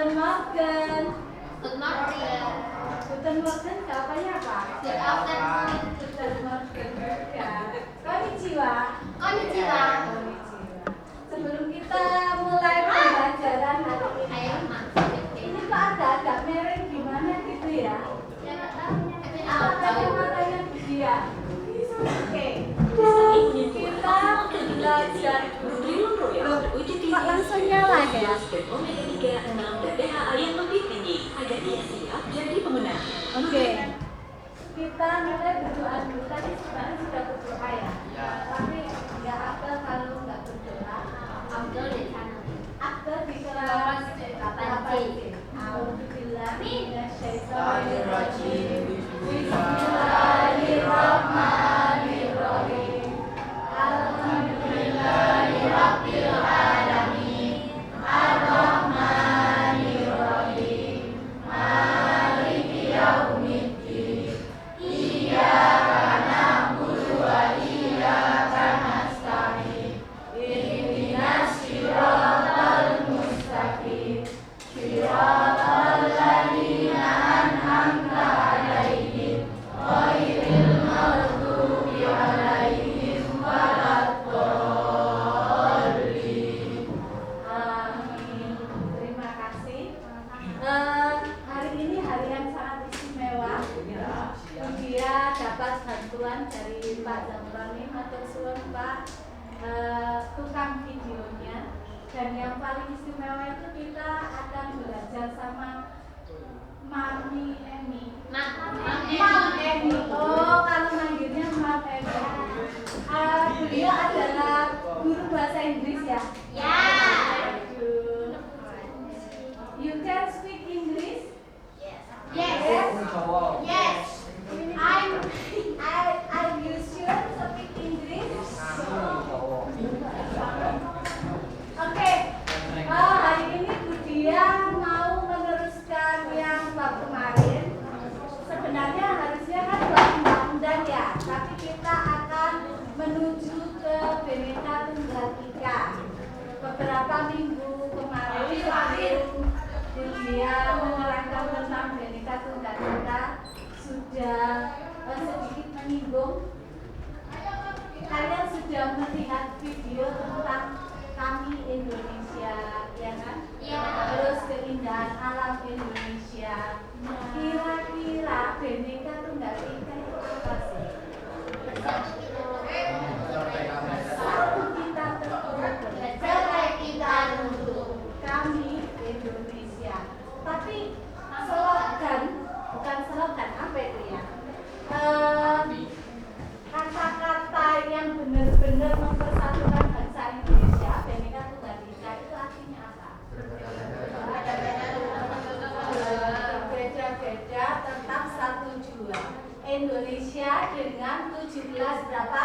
Guten Morgen. Good morning. Guten Morgen jawabannya apa? Good afternoon. Guten Morgen juga. Konnichiwa. Konnichiwa. Konnichiwa. Sebelum kita mulai pembelajaran hari ini, ini kok agak miring gimana gitu ya? Kacamata-matanya dia. Oke. Kita belajar dulu. Kok langsung nyala ya? Oke. Kita mulai berdoa dulu. Tadi sebenarnya sudah berdoa ya. Tapi nggak Abdel kalau nggak berdoa. Abdul di sana. Abdel di kelas 8C. Alhamdulillah. Minasyaitonirrajim. Bismillahirrahmanirrahim. Alhamdulillahirabbil alamin. Ar-Rahmanirrahim. Maliki yaumiddin. Iyyaka na'budu wa iyyaka nasta'in. Ihdinas siratal mustaqim. Siratal ladzina an'amta 'alaihim ghairil maghdubi 'alaihim waladdallin. Amin. Terima kasih. Hari ini hari yang sangat istimewa. Dia dapat bantuan dari Pak Zamroni, matur suwun Pak, tukang videonya. Dan yang paling istimewa itu kita akan belajar sama Mami Emi. Mam Emi. Oh, kalau manggilnya Mam Emi. Beliau adalah guru bahasa Inggris ya? Ya. You can speak English? Yes. Yes. Yes. I you sure speak English? Oke. Hari ini Budia mau meneruskan yang bab kemarin. Sebenarnya harusnya kan bab undang-undang ya, tapi kita akan menuju ke Bhinneka Tunggal Ika. Beberapa minggu kemarin sebelum Budia menerangkan tentang Bhinneka Tunggal Ika sudah sedikit menyinggung. Kalian sudah melihat video tentang kami Indonesia, ya kan? Iya. Terus keindahan alam Indonesia. Kira-kira Bhinneka Tunggal Ika itu apa sih? Satu kita Cerai kita dulu. kami Indonesia. Tapi slogan, bukan slogan, apa itu ya? Kata-kata yang benar-benar mempersatukan bangsa Indonesia, Bhinneka Tunggal Ika itu artinya apa? Beda-beda tetap satu jua. Indonesia dengan 17 berapa?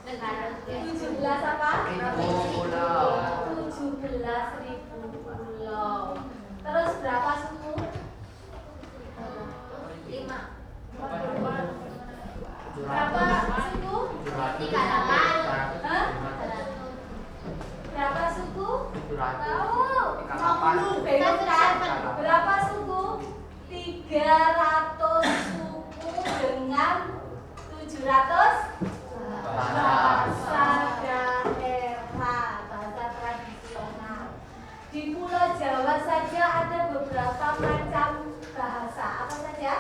Negara. 17 apa? 17.000 pulau. Terus berapa suku? 5. Berapa suku? 38. Hah? Berapa suku? Tahu? 50. Belum kan? Berapa suku? 300 suku dengan 700 bahasa daerah, bahasa tradisional. Di Pulau Jawa saja ada beberapa macam bahasa. Apa saja?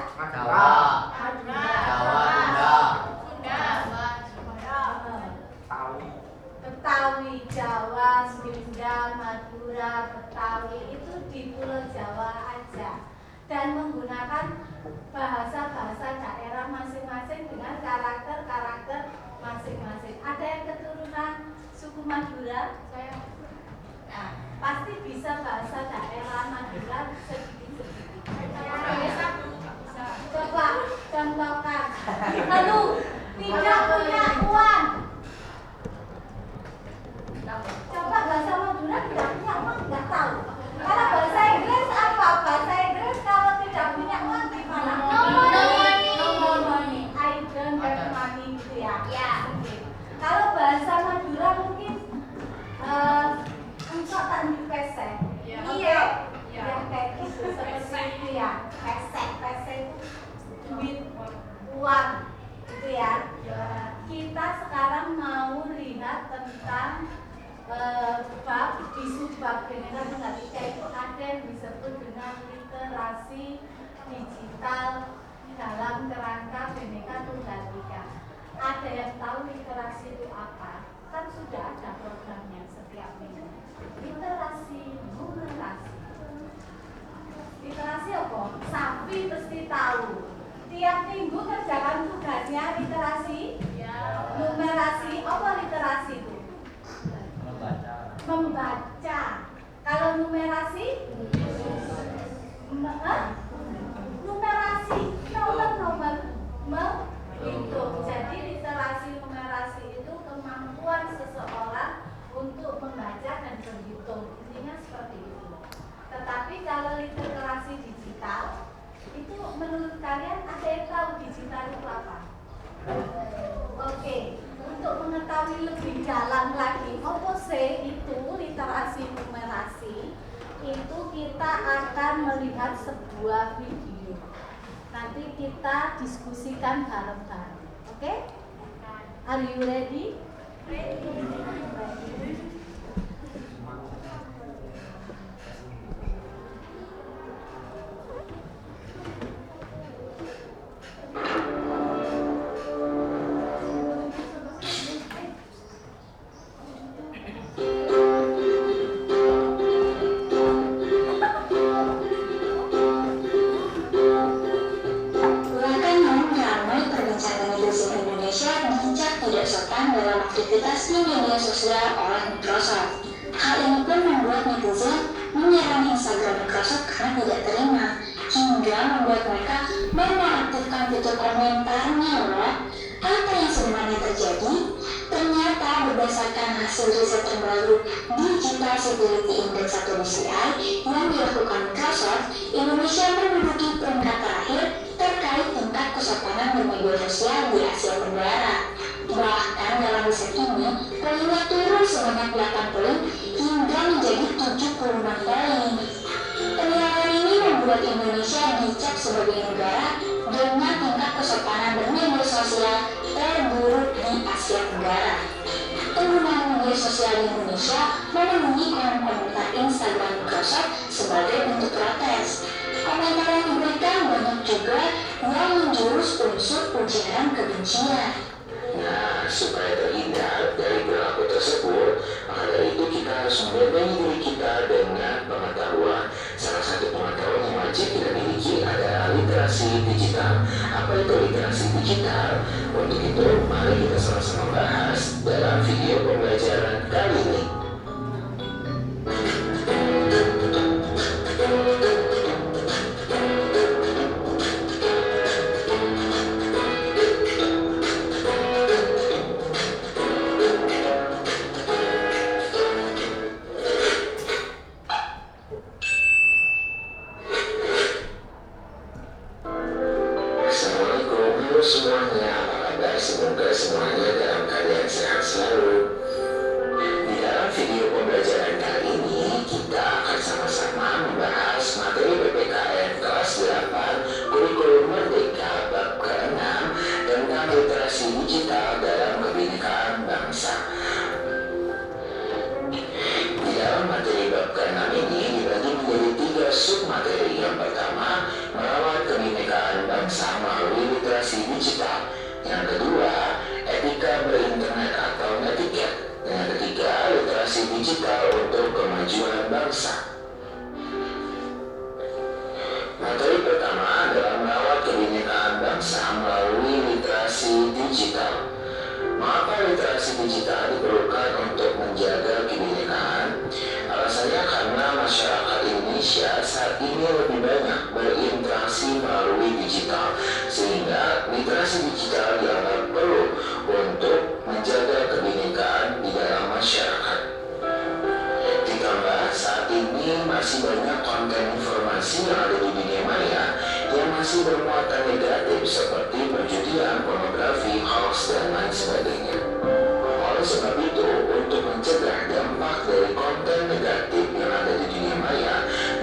Betawi, Jawa, Sunda, Madura, Betawi itu di Pulau Jawa aja. Dan menggunakan bahasa-bahasa daerah masing-masing dengan karakter-karakter masing-masing. Ada yang keturunan suku Madura? Nah, pasti bisa bahasa daerah Madura sedikit-sedikit. Coba contohkan. Lalu tidak punya uang. Coba bahasa Madura tidak punya uang, nggak tahu. Kalau bahasa Inggris apa? Bahasa Inggris kalau tidak punya uang gimana? No money. No money. I don't have money gitu ya. Ya. Kalau bahasa Madura mungkin engkau tak di pesek. Iya. Ya kayak dalam lagi apa sih itu literasi numerasi, itu kita akan melihat sebuah video. Nanti kita diskusikan bareng-bareng. Oke? Are you ready? Ready. Aktivitas di media sosial oleh Microsoft. Hal ini pun membuat netizen menyerang Instagram Microsoft karena tidak terima, hingga membuat mereka menonaktifkan fitur komentarnya loh. Apa yang sebenarnya terjadi? Ternyata berdasarkan hasil riset terbaru Digital Civility Index atau DCI yang dilakukan Microsoft, Indonesia menduduki peringkat terakhir terkait tingkat kesopanan bermedia sosial di Asia Tenggara. Bahkan dalam riset ini, poinnya turun sebanyak 8 poin hingga menjadi 76 poin. Penilaian ini membuat Indonesia dicap sebagai negara dengan tingkat kesopanan bermedia sosial terburuk di Asia Tenggara. Penggunaan media sosial di Indonesia memenuhi kolom komentar Instagram Microsoft sebagai bentuk protes. Komentar yang diberikan banyak juga yang menjurus unsur ujaran kebencian. Nah, supaya terhindar dari perilaku tersebut, maka dari itu kita harus membimbing diri kita dengan pengetahuan. Salah satu pengetahuan yang wajib kita miliki adalah literasi digital. Apa itu literasi digital? Untuk itu, mari kita sama-sama bahas dalam video pembelajaran kali ini. Semuanya, apa kabar? Semoga semuanya dalam keadaan sehat selalu. Di dalam video pembelajaran kali ini, kita akan sama-sama membahas materi PPKN kelas 8 kurikulum Merdeka bab ke-6 tentang literasi digital dalam kebinekaan bangsa. Di dalam materi bab ke-6 ini dibagi menjadi 3 submateri. Yang pertama, merawat kebinekaan bangsa melalui literasi digital. Yang kedua, etika berinternet atau netiquette. Dan yang ketiga, literasi digital untuk kemajuan bangsa. Materi pertama adalah merawat kebinekaan bangsa melalui literasi digital. Mengapa literasi digital diperlukan untuk menjaga kebinekaan? Alasannya karena masyarakat Indonesia saat ini lebih banyak berinteraksi melalui digital, sehingga literasi digital dianggap perlu untuk menjaga kebinekaan di dalam masyarakat. Ditambah saat ini masih banyak konten informasi yang ada di dunia maya yang masih bermuatan negatif seperti perjudian, pornografi, hoax, dan lain sebagainya. Oleh sebab itu, untuk mencegah dampak dari konten negatif yang ada di dunia maya,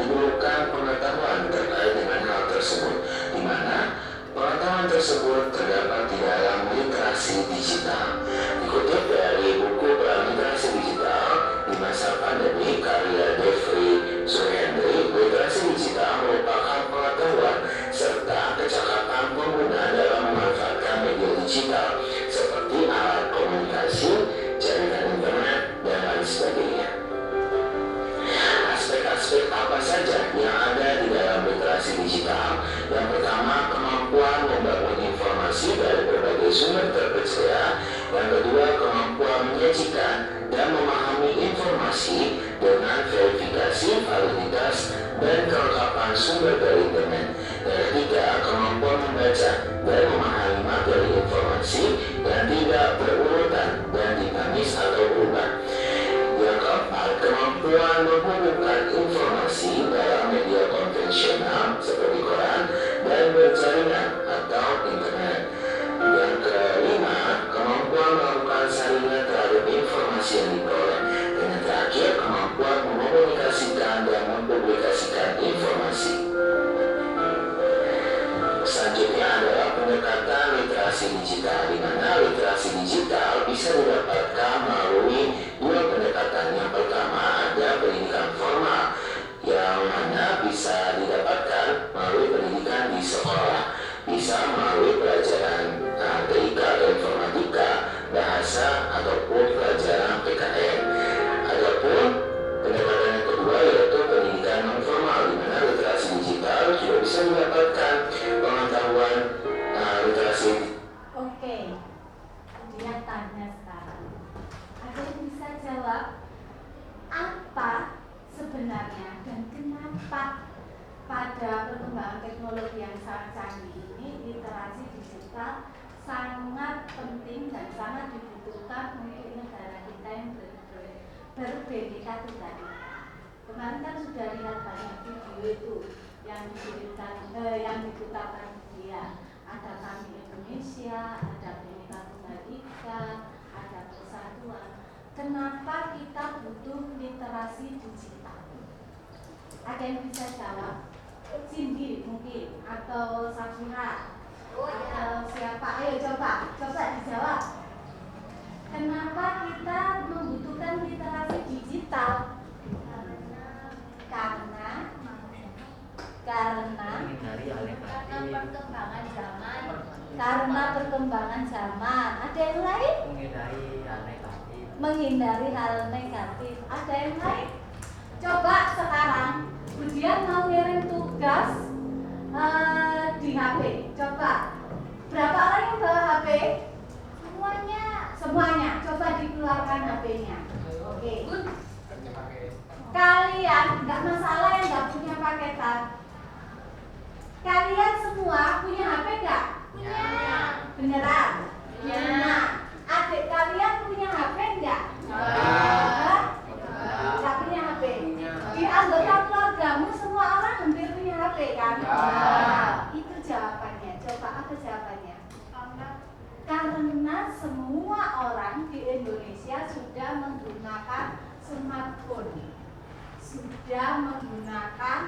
diperlukan pengetahuan terkait dengan hal tersebut, di mana pengetahuan tersebut terdapat di dalam literasi digital. Dikutip dari buku Perang Literasi Digital di masa pandemi karya Jeffrey Suhendri, literasi digital merupakan pengetahuan serta kecakapan pengguna dalam memanfaatkan media digital seperti alat komunikasi, jaringan internet, dan lain sebagainya. Aspek-aspek apa saja yang ada di dalam literasi digital? Yang pertama, kemampuan membangun informasi dari berbagai sumber terpercaya. Yang kedua, kemampuan menyajikan dan memahami informasi dengan verifikasi validitas dan kelengkapan sumber dari internet. Yang ketiga, kemampuan membaca dan memahami materi informasi yang tidak berurutan dan dinamis atau berubah. Yang keempat, kemampuan menghubungkan informasi dalam media konvensional seperti koran dan berjaringan atau internet. Yang kelima, kemampuan melakukan saringan terhadap informasi literasi digital, di mana literasi digital bisa didapatkan melalui dua pendekatan. Yang pertama ada pendidikan formal, yang mana bisa didapatkan melalui pendidikan di sekolah, bisa melalui pelajaran TIK atau informatika, bahasa, ataupun pelajaran PKN. Adapun pendekatan yang kedua yaitu pendidikan non formal, di mana literasi digital juga bisa mendapatkan pengetahuan literasi. Oke, dia tanya sekarang. Ada yang bisa jawab apa sebenarnya dan kenapa pada perkembangan teknologi yang sangat canggih ini literasi digital sangat penting dan sangat dibutuhkan untuk negara kita yang berbeda tadi. Kemarin kan sudah lihat banyak video itu yang diputarkan dia. Ada Kami Indonesia, ada Bhinneka Tunggal Ika, ada Persatuan. Kenapa kita butuh literasi digital? Ada yang bisa jawab? Cindy mungkin, atau Safira, atau siapa? Ayo coba dijawab. Kenapa kita membutuhkan literasi digital? Karena perkembangan zaman. Karena perkembangan zaman. Ada yang lain? Menghindari hal negatif. Ada yang lain? Coba sekarang Budian mau ngirim tugas di HP. Coba. Berapa orang yang bawa HP? Semuanya. Coba dikeluarkan HP-nya. Oke. Kalian nggak masalah yang nggak punya paketan. Kalian semua punya HP nggak? Punya. Beneran? Punya. Nah, adik kalian punya HP nggak? Nggak punya HP. Di anggota keluargamu semua orang hampir punya HP kan? Itu jawabannya. Coba apa jawabannya? Karena semua orang di Indonesia sudah menggunakan smartphone, sudah menggunakan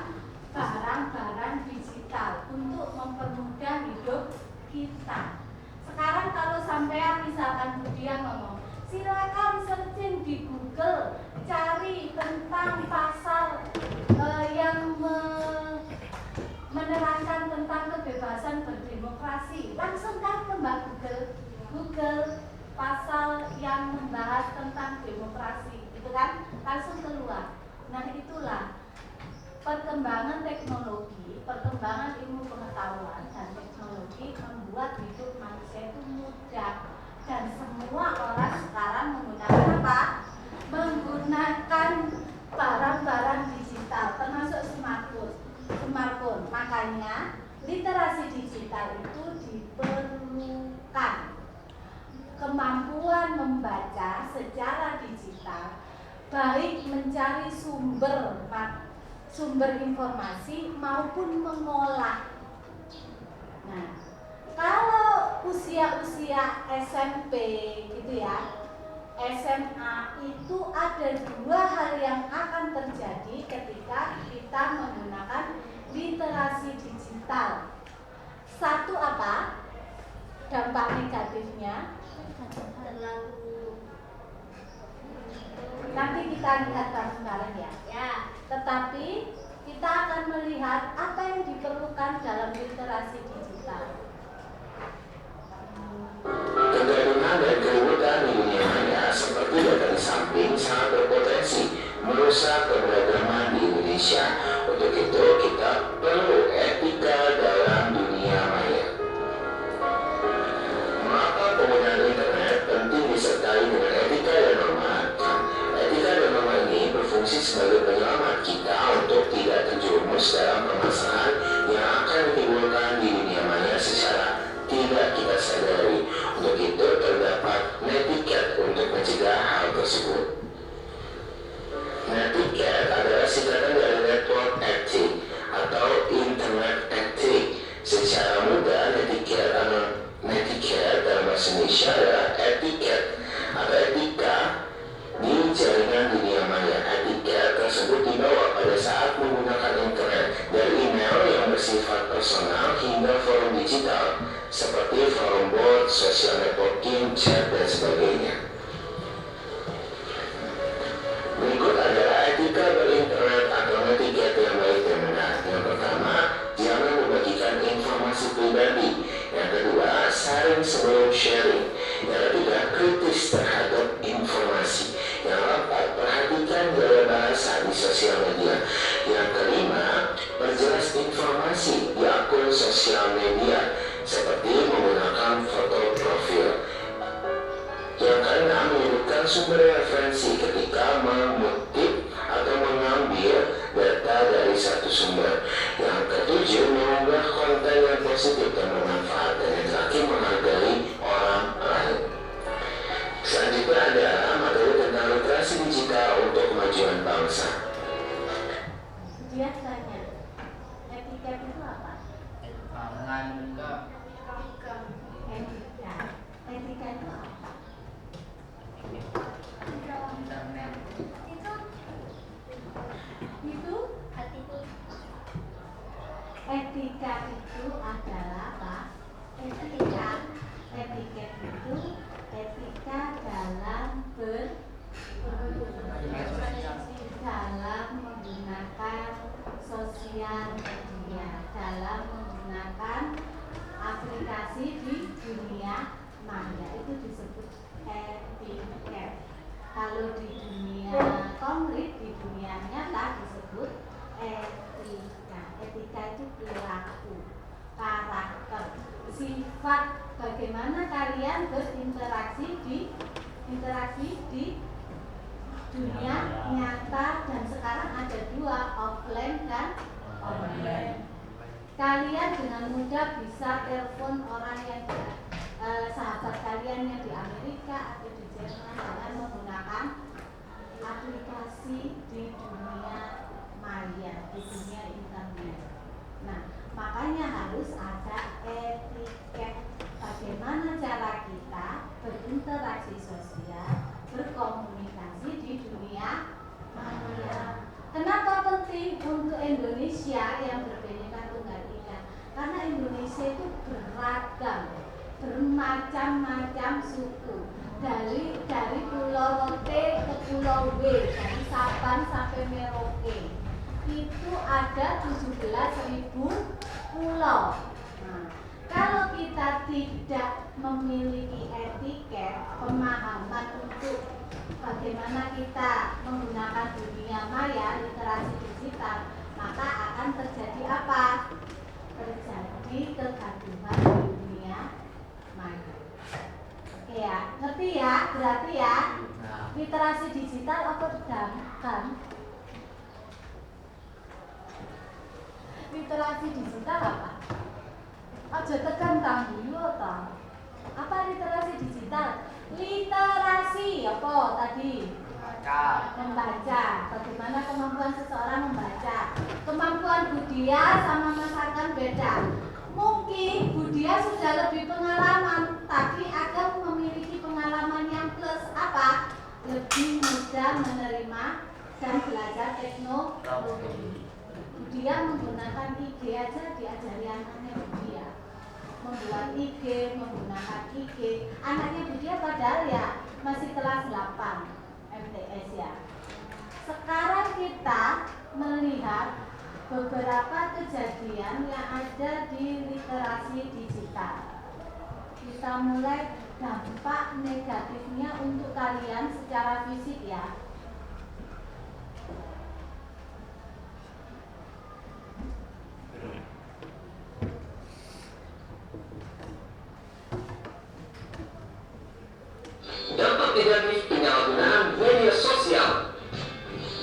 barang-barang digital untuk mempermudah hidup kita. Sekarang kalau sampean misalkan Budian ngomong, silakan searching di Google, cari tentang pasal yang menerangkan tentang kebebasan berdemokrasi. Langsung kan ke Mbak Google pasal yang membahas tentang demokrasi, itu kan langsung keluar. Nah itulah perkembangan teknologi, perkembangan ilmu pengetahuan dan teknologi membuat hidup manusia itu mudah, dan semua orang sekarang menggunakan apa? Menggunakan barang-barang digital, termasuk smartphone. Makanya literasi digital itu diperlukan. Kemampuan membaca secara digital, baik mencari sumber informasi maupun mengolah. Nah, kalau usia-usia SMP gitu ya, SMA itu ada dua hal yang akan terjadi ketika kita menggunakan literasi digital. Satu apa? Dampak negatifnya nanti kita lihat bareng-bareng ya. Tetapi kita akan melihat apa yang diperlukan dalam literasi digital. Kegaduhan dan keributan di dunia maya seperti data di samping sangat berpotensi merusak keberagaman di Indonesia. Untuk itu kita perlu etika dalam dunia maya. Maka penggunaan internet penting disertai dengan etika dan norma. Etika dan norma ini berfungsi sebagai penyelamat kita untuk tidak terjerumus dalam permasalahan yang akan ditimbulkan di dunia maya secara tidak kita sadari. Untuk itu terdapat netiquette untuk mencegah hal tersebut. Netiquette adalah singkatan dari network ethic atau internet ethic. Secara mudah, netiquette dalam bahasa Indonesia adalah etiket atau etika di jaringan dunia maya. Etiket tersebut dibawa pada saat menggunakan internet, dari email yang bersifat personal hingga forum digital seperti forum bots, social networking, chat, dan sebagainya. Berikut adalah etika berinternet atau etiket yang baik dan benar. Yang pertama, jangan membagikan informasi pribadi. Yang kedua, saring sebelum sharing. Yang ketiga, kritis terhadap informasi. Yang keempat, perhatikan gaya bahasa di sosial media. Yang kelima, perjelas informasi di akun sosial media seperti menggunakan foto profil. Yang keenam, menyebutkan sumber referensi ketika mengutip atau mengambil data dari satu sumber. Yang ketujuh, mengunggah konten yang positif dan bermanfaat. Dan yang terakhir, menghargai orang lain. Selanjutnya ada materi tentang literasi digital untuk kemajuan bangsa. Dia tanya, etiket itu apa? Pangan juga. Etika. Etika itu apa? Internet. Itu etika itu adalah apa? Etiket itu etika dalam dalam menggunakan sosial media, dalam menggunakan aplikasi di dunia maya, itu disebut etiket. Kalau di dunia konkret, di dunia nyata disebut etika. Etika itu perilaku, karakter, sifat, bagaimana kalian berinteraksi di dunia nyata. Dan sekarang ada dua, offline dan online. Kalian dengan mudah bisa telepon orang yang sahabat kalian yang di Amerika atau di Jerman dengan menggunakan aplikasi di dunia maya, di dunia internet. Nah, makanya harus ada etiket. Bagaimana cara kita berinteraksi sosial, berkomunikasi di dunia maya. Kenapa penting untuk Indonesia yang berbhinneka tunggal ika? Karena Indonesia itu beragam, bermacam-macam suku. Dari Pulau Rote ke Pulau W, dari Sabang sampai Merauke. Itu ada 17.000 pulau. Nah, kalau kita tidak memiliki etiket, pemahaman untuk bagaimana kita menggunakan dunia maya, literasi digital, maka akan terjadi apa? Terjadi kegaduhan di dunia maya. Oke ya, ngerti ya? Berarti ya, literasi digital apa kan? Literasi digital apa? Aja tekan tangguh ta. Apa literasi digital? Literasi apa tadi? Membaca. Bagaimana kemampuan seseorang membaca? Kemampuan Budia sama Mas Arkan beda. Mungkin Budia sudah lebih pengalaman, tapi Agam memiliki pengalaman yang plus apa? Lebih mudah menerima dan belajar teknologi. Budia menggunakan IG aja diajari anaknya Budia. Membuat IG, menggunakan IG. Anaknya Budia padahal ya masih kelas 8 MTS ya. Sekarang kita melihat beberapa kejadian yang ada di literasi digital. Kita mulai dampak negatifnya untuk kalian secara fisik ya. Dampak negatif penyalahgunaan media sosial.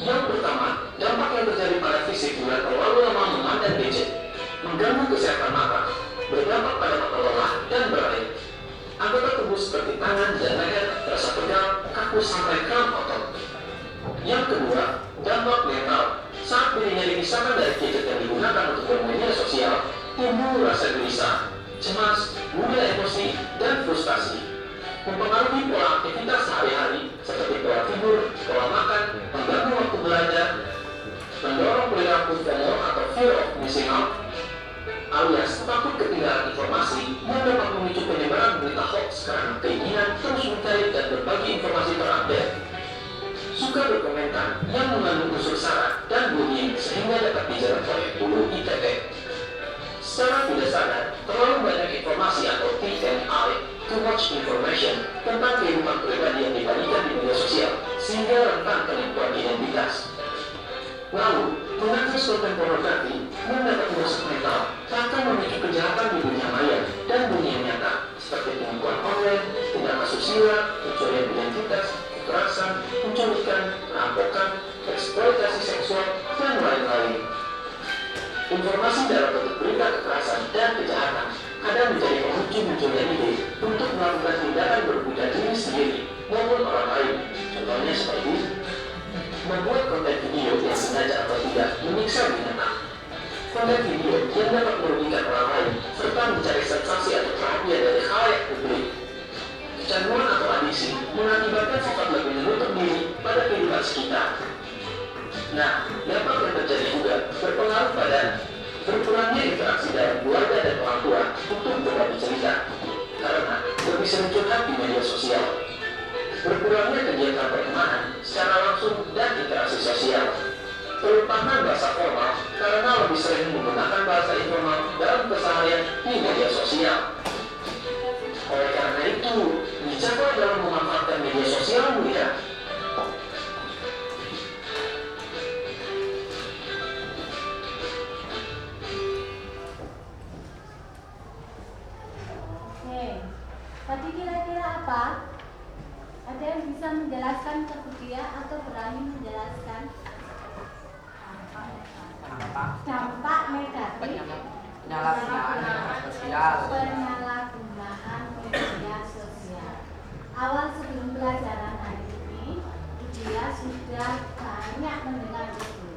Yang pertama, dampak yang terjadi pada fisik bila terlalu lama memandang gadget, mengganggu kesehatan mata, berdampak pada mata lelah dan berair. Anggota tubuh seperti tangan dan leher terasa pegal, kaku sampai kram otot. Yang kedua, dampak mental. Saat dirinya dipisahkan dari gadget yang digunakan untuk bermedia sosial, timbul rasa gelisah, cemas, mudah emosi, dan frustasi. Mempengaruhi pola aktivitas sehari-hari seperti pola tidur, pola makan, mengganggu waktu belajar, mendorong perilaku FOMO atau fear of missing out, alias takut ketinggalan informasi yang dapat memicu penyebaran berita hoax karena keinginan terus mencari dan berbagi informasi terupdate. Suka berkomentar yang mengandung unsur sara dan bullying sehingga dapat dijerat oleh UU ITE. Secara tidak sadar, terlalu banyak informasi atau TMI, too much information, tentang kehidupan pribadi yang dibagikan di media sosial sehingga rentan penipuan identitas. Lalu, mengakses konten pornografi yang dapat merusak mental akan memicu kejahatan di dunia maya dan dunia nyata seperti penipuan online, tindak asusila, pencurian identitas, kekerasan, penculikan, perampokan, eksploitasi seksual, dan lain-lain. Informasi dalam bentuk berita kekerasan dan kejahatan kadang menjadi pemicu munculnya ide untuk melakukan tindakan berbunuh diri sendiri maupun orang lain. Contohnya seperti membuat konten video yang sengaja atau tidak menyiksa binatang, konten video yang dapat merugikan orang lain, serta mencari sensasi atau perhatian dari khalayak publik. Kecanduan atau adiksi mengakibatkan sifat lebih menutup diri pada kehidupan sekitar. Nah, dampak yang terjadi juga berpengaruh pada berkurangnya interaksi dalam keluarga dan orang tua untuk berbagi cerita, karena lebih sering curhat di media sosial. Berkurangnya kegiatan pertemanan secara langsung dan interaksi sosial. Pelupakan bahasa formal karena lebih sering menggunakan bahasa informal dalam keseharian di media sosial. Oleh karena itu, bijaklah dalam memanfaatkan media sosialmu ya. Tadi kira-kira apa? Ada yang bisa menjelaskan ke Budia atau berani menjelaskan? Dampak negatif penyalahgunaan sosial. Penyalahgunaan media sosial. Awal sebelum pelajaran hari ini, Budia sudah banyak mendengar itu.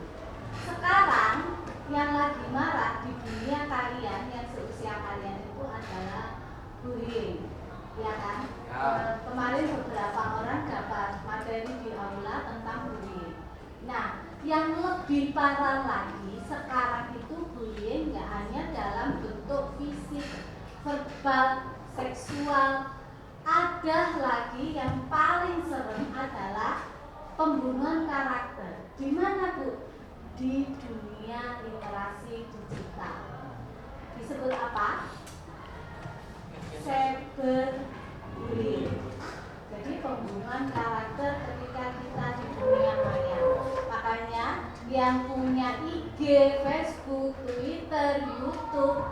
Sekarang yang lagi marak di dunia kalian yang seusia kalian itu adalah bullying. Ya kan? Ya. Kemarin beberapa orang dapat materi di aula tentang bullying. Nah, yang lebih parah lagi sekarang itu bullying nggak hanya dalam bentuk fisik, verbal, seksual. Ada lagi yang paling serem adalah pembunuhan karakter. Di mana, Bu? Di dunia literasi digital. Disebut apa? Cyberbullying. Jadi pembunuhan karakter ketika kita di dunia maya. Makanya yang punya IG, Facebook, Twitter, YouTube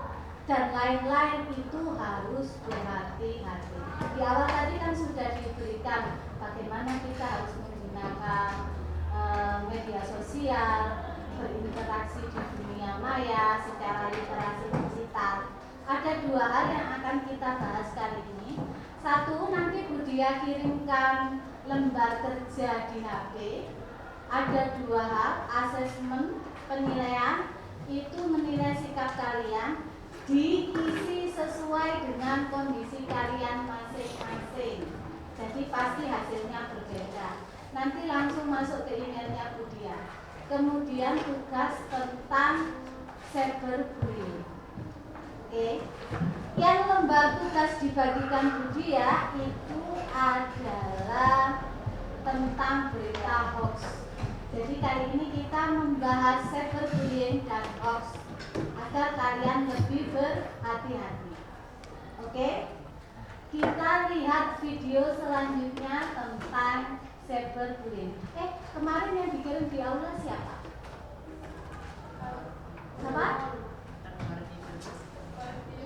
dan lain-lain itu harus berhati-hati. Di awal tadi kan sudah diberikan bagaimana kita harus menggunakan media sosial, berinteraksi di dunia maya secara literasi digital. Ada dua hal yang akan kita bahas kali ini. Satu, nanti Budia kirimkan lembar kerja di HP. Ada dua hal, asesmen, penilaian, itu menilai sikap kalian, diisi sesuai dengan kondisi kalian masing-masing. Jadi pasti hasilnya berbeda. Nanti langsung masuk ke emailnya Budia. Kemudian tugas tentang cyberbullying. Oke. Yang lembar tugas dibagikan Budia itu adalah tentang berita hoax. Jadi kali ini kita membahas cyberbullying dan hoax agar kalian lebih berhati-hati. Oke? Kita lihat video selanjutnya tentang cyberbullying. Kemarin yang dikirim di aula siapa? Siapa?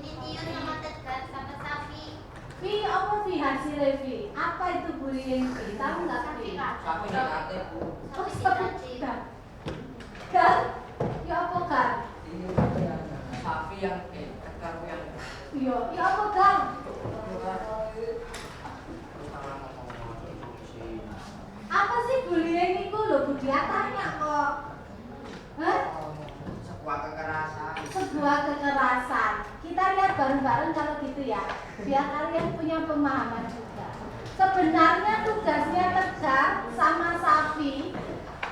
Ini sama Tegar sama Safi. Vi, apa Vi hasilnya Vi? Apa itu bullying Vi? Tahu nggak Vi? Sapi negatif, Bu. Oh, seperti Gar. Gar? Ya apa Gar? Sapi yang Tegar yang Ya apa Gar? Apa sih bullying itu loh? Budia tanya kok. Hah? sebuah kekerasan. Sebuah kekerasan. Kita lihat bareng-bareng kalau gitu ya, biar kalian punya pemahaman juga. Sebenarnya tugasnya Tegar sama Safi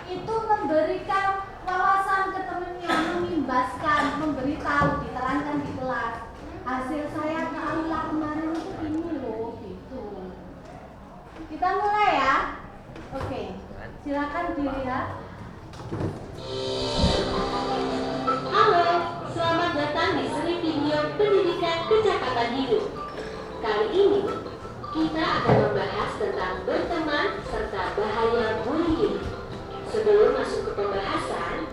itu memberikan wawasan ke temennya, mengimbaskan, memberitahu, diterangkan Silakan dilihat. Halo, selamat datang di seri video pendidikan kecakapan hidup. Kali ini, kita akan membahas tentang berteman serta bahaya bullying. Sebelum masuk ke pembahasan,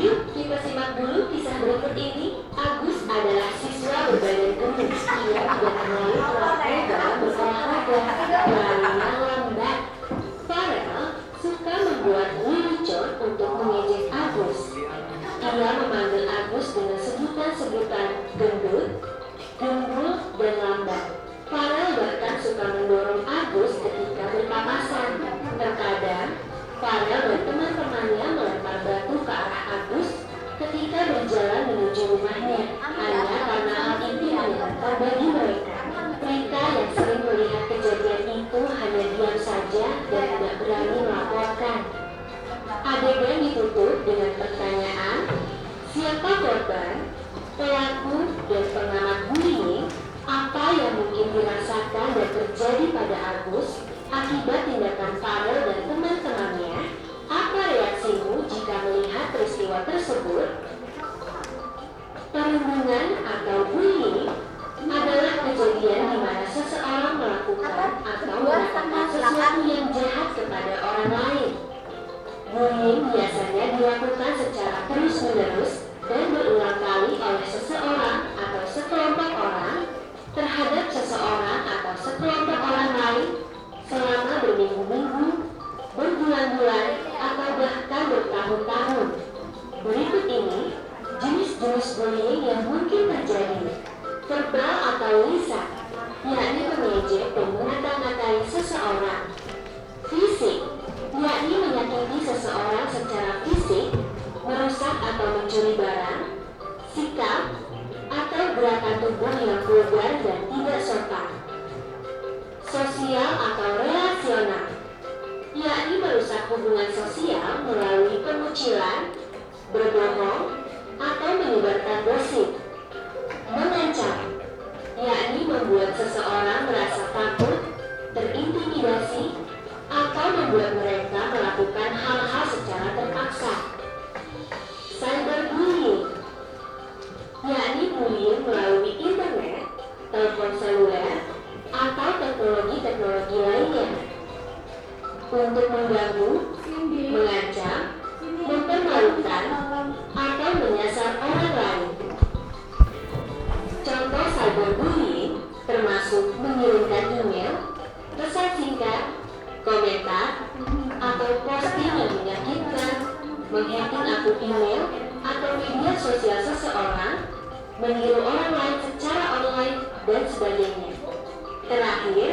yuk kita simak dulu kisah berikut ini. Agus adalah siswa berbadan gendut. Ia tidak terlalu teratur dalam berolahraga, larinya lambat. Farel suka membuat lelucon untuk mengejek Agus. Ia memanggil Agus dengan sebutan-sebutan gendut, gembul, dan lambat. Farel bahkan suka mendorong Agus ketika berpapasan. Terkadang, Farel dan teman-temannya melempar batu ke arah Agus ketika berjalan menuju rumahnya, hanya karena hal itu menyenangkan bagi mereka. Mereka yang sering melihat kejadian itu hanya diam saja dan tidak berani melaporkan. Adegan ditutup dengan pertanyaan, siapa korban, pelaku, dan pengamat bullying, apa yang mungkin dirasakan dan terjadi pada Agus akibat tindakan Farel dan teman-temannya. Apa reaksimu jika melihat peristiwa tersebut? Perundungan atau bullying adalah kejadian di mana seseorang melakukan atau mengatakan sesuatu yang jahat kepada orang lain. Bullying biasanya dilakukan secara terus-menerus dan berulang kali oleh seseorang atau sekelompok orang terhadap seseorang atau sekelompok orang lain selama berminggu-minggu, berbulan-bulan, atau bahkan bertahun-tahun. Berikut ini jenis-jenis bullying yang mungkin terjadi. Verbal atau lisan, yakni mengejek dan mengata-ngatai seseorang. Fisik, yakni menyakiti seseorang secara fisik, merusak atau mencuri barang. Sikap atau gerakan tubuh yang vulgar dan tidak sopan. Sosial atau relasional, yakni merusak hubungan sosial melalui pengucilan, berbohong, atau menyebarkan gosip. Mengancam, yakni membuat seseorang merasa takut, terintimidasi, atau membuat mereka melakukan hal-hal secara terpaksa. Cyberbullying, yakni bullying melalui internet, telepon seluler, atau teknologi-teknologi lainnya. Untuk mengganggu, mengancam, mempermalukan, atau menyasar orang lain. Contoh cyberbullying termasuk mengirimkan email, pesan singkat, komentar, atau posting yang menyakitkan, menghacking akun email atau media sosial seseorang, meniru orang lain secara online, dan sebagainya. Terakhir,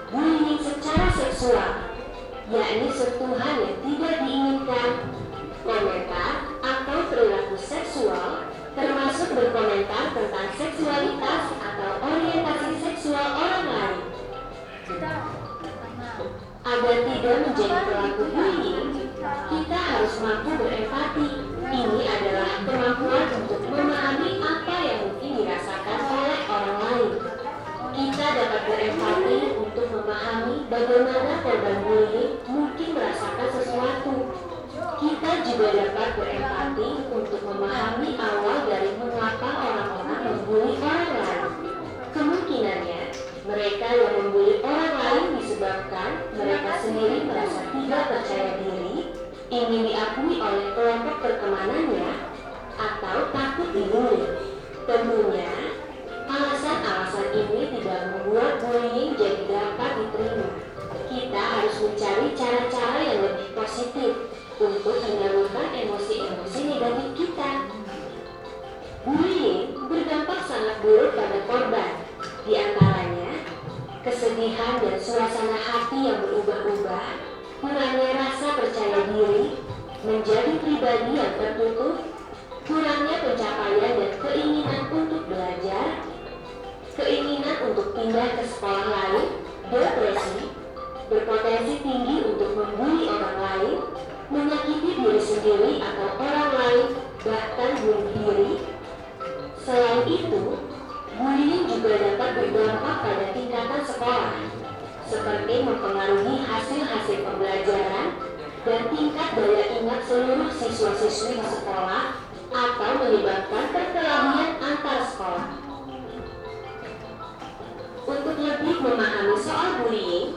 bullying secara seksual, yakni sentuhan yang tidak diinginkan, komentar atau perilaku seksual, termasuk berkomentar tentang seksualitas atau orientasi seksual orang lain. Agar tidak menjadi pelaku bullying, kita harus mampu berempati. Ini adalah kemampuan untuk memahami apa yang mungkin dirasakan oleh orang lain. Kita dapat berempati untuk memahami bagaimana korban bullying mungkin merasakan sesuatu. Kita juga dapat berempati untuk memahami awal dari mengapa orang-orang membuli orang lain. Kemungkinannya, mereka yang membuli orang lain disebabkan mereka sendiri merasa tidak percaya diri, ingin diakui oleh kelompok pertemanannya, atau takut dibully. Tentunya, alasan-alasan ini tidak membuat bullying jadi dapat diterima. Kita harus mencari cara-cara yang lebih positif untuk menyalurkan emosi-emosi negatif kita. Bullying berdampak sangat buruk pada korban, di antaranya kesedihan dan suasana hati yang berubah-ubah, kurangnya rasa percaya diri, menjadi pribadi yang tertutup, kurangnya pencapaian dan keinginan untuk belajar, keinginan untuk pindah ke sekolah lain, depresi, berpotensi tinggi untuk membuli orang lain, menyakiti diri sendiri atau orang lain, bahkan bunuh diri. Selain itu, bullying juga dapat berdampak pada tingkatan sekolah, seperti mempengaruhi hasil-hasil pembelajaran, dan tingkat daya ingat seluruh siswa-siswi di sekolah atau menyebabkan perkelahian antar sekolah. Untuk lebih memahami soal bullying,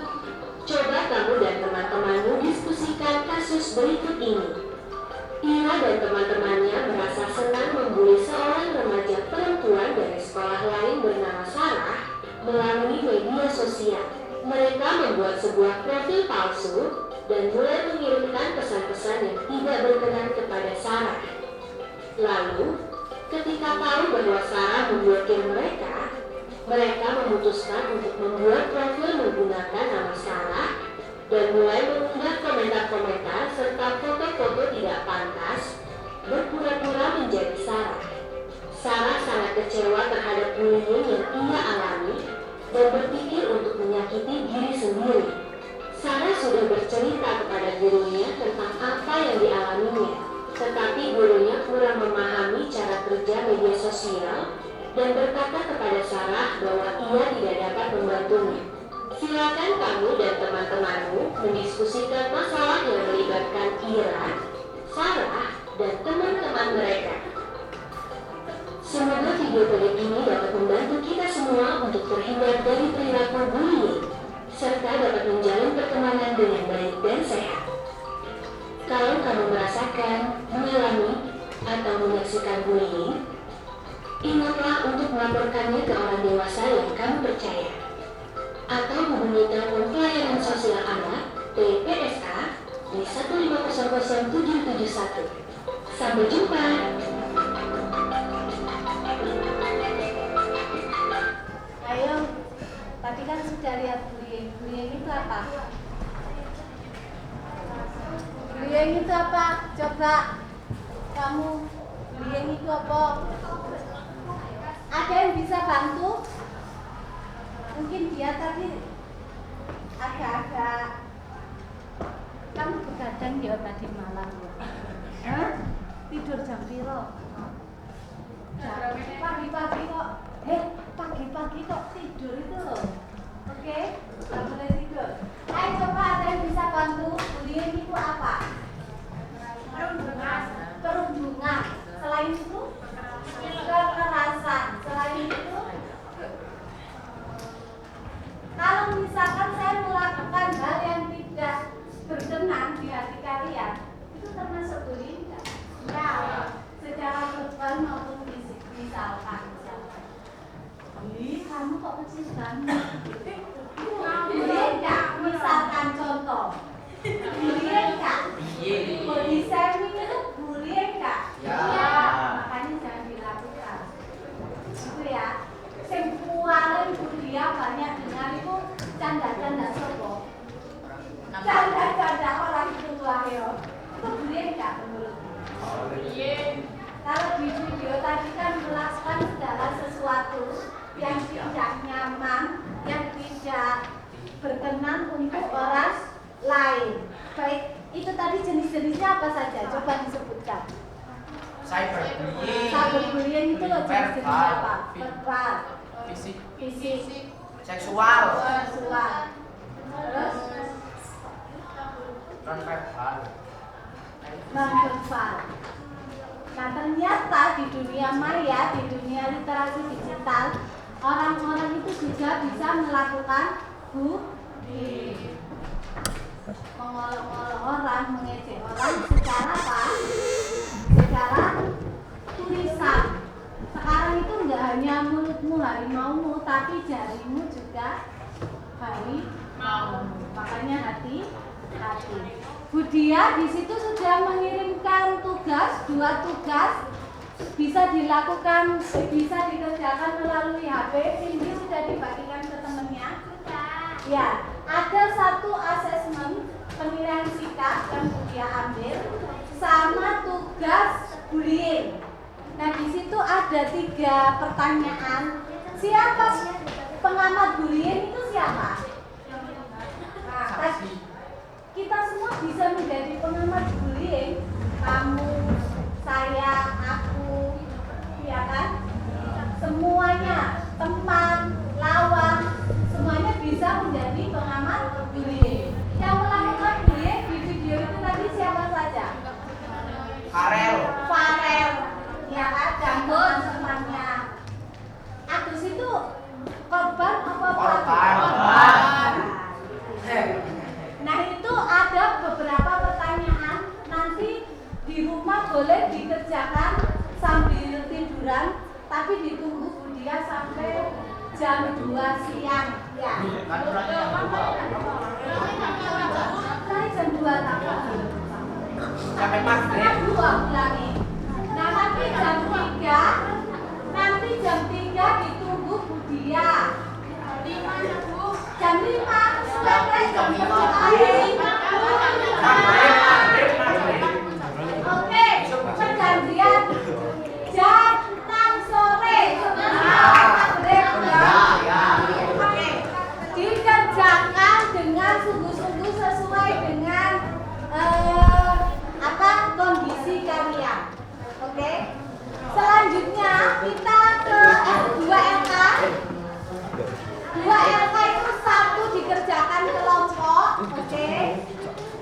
coba kamu dan teman-temanmu diskusikan kasus berikut ini. Ira dan teman-temannya merasa senang membuli seorang remaja perempuan dari sekolah lain bernama Sarah melalui media sosial. Mereka membuat sebuah profil palsu dan mulai mengirimkan pesan-pesan yang tidak berkenan kepada Sarah. Lalu, ketika tahu bahwa Sarah memblokir mereka memutuskan untuk membuat profil menggunakan nama Sarah dan mulai mengunggah komentar-komentar serta foto-foto tidak pantas berpura-pura menjadi Sarah. Sarah sangat kecewa terhadap bullying yang ia alami dan berpikir untuk menyakiti diri sendiri. Sarah sudah bercerita kepada gurunya tentang apa yang dialaminya, tetapi gurunya kurang memahami cara kerja media sosial dan berkata kepada Sarah bahwa ia tidak dapat membantunya. Silakan kamu dan teman-temanmu mendiskusikan masalah yang melibatkan Ira, Sarah, dan teman-teman mereka. Semoga video pendek ini dapat membantu kita semua untuk terhindar dari perilaku bullying, serta dapat menjalin pertemanan dengan baik dan sehat. Kalau kamu merasakan, mengalami, atau menyaksikan bullying, ingatlah untuk melaporkannya ke orang dewasa yang kamu percaya. Atau hubungi telepon pelayanan sosial anak (TPSA) di 1500771. Sampai jumpa. Ayo, tadi kan sudah lihat bullying. Bullying itu apa? Bullying itu apa? Coba kamu, bullying itu apa? Ada yang bisa bantu? Mungkin dia tadi agak-agak, kamu begadang ya tadi malam ya? Hah? Tidur jam piro? Pagi-pagi kok, pagi-pagi kok tidur itu loh. Oke, nggak boleh tidur. Ayo coba ada yang bisa bantu. Bullying itu apa? Perundungan. Selain itu, kekerasan. Selain itu, kalau misalkan saya melakukan hal yang tidak berkenan di hati kalian, itu termasuk bullying enggak? Ya, secara verbal maupun fisik. Misalkan, kamu kok kecil banget? Bullying enggak? Misalkan contoh, bullying enggak? Body shaming itu bullying enggak? Ya. Makanya jangan dilakukan. Itu ya. Sempualan dia banyak dengar itu canda-canda sopo. Canda-canda orang tua ya. Itu bullying enggak menurutmu? Kalau di video tadi kan melakukan segala sesuatu yang tidak nyaman, yang tidak berkenan untuk orang lain. Baik, itu tadi jenis-jenisnya apa saja? Coba disebutkan. Cyberbullying. Cyberbullying itu loh jenis-jenisnya apa? Verbal, Fisik. fisik, Seksual. seksual. Terus Non-verbal. non-verbal. Nah ternyata di dunia maya, di dunia literasi digital, orang-orang itu juga bisa melakukan bullying, mengolok-olok orang, mengejek orang secara apa? Secara tulisan. Sekarang itu enggak hanya mulutmu harimaumu, tapi jarimu juga harimau. Makanya hati-hati. Budia di situ sudah mengirimkan tugas, 2 tugas bisa dilakukan, bisa dikerjakan melalui HP. Ini sudah dibagikan ke temannya. Ya, ada 1 asesmen penilaian sikap yang Budia ambil sama tugas bullying. Nah di situ ada 3 pertanyaan. Siapa pengamat bullying itu siapa? Nah, kita semua bisa menjadi pengamat bullying. Kamu, saya, aku, ya kan? Semuanya, teman, lawan, semuanya bisa menjadi pengamat bullying. Yang melakukan bullying di video itu tadi ditunggu Budia sampai jam 2 siang ya. Sampai jam 2 tambah. Sampai maghrib. 2 ulangi. Nah nanti jam 3 ditunggu Budia. Jam 5 selesai jam 5. Oke, pergantian jam 6 sore. Oke, dikerjakan dengan sungguh-sungguh sesuai dengan kondisi kalian. Oke. Selanjutnya kita ke 2LK. 2LK itu 1 dikerjakan kelompok, oke.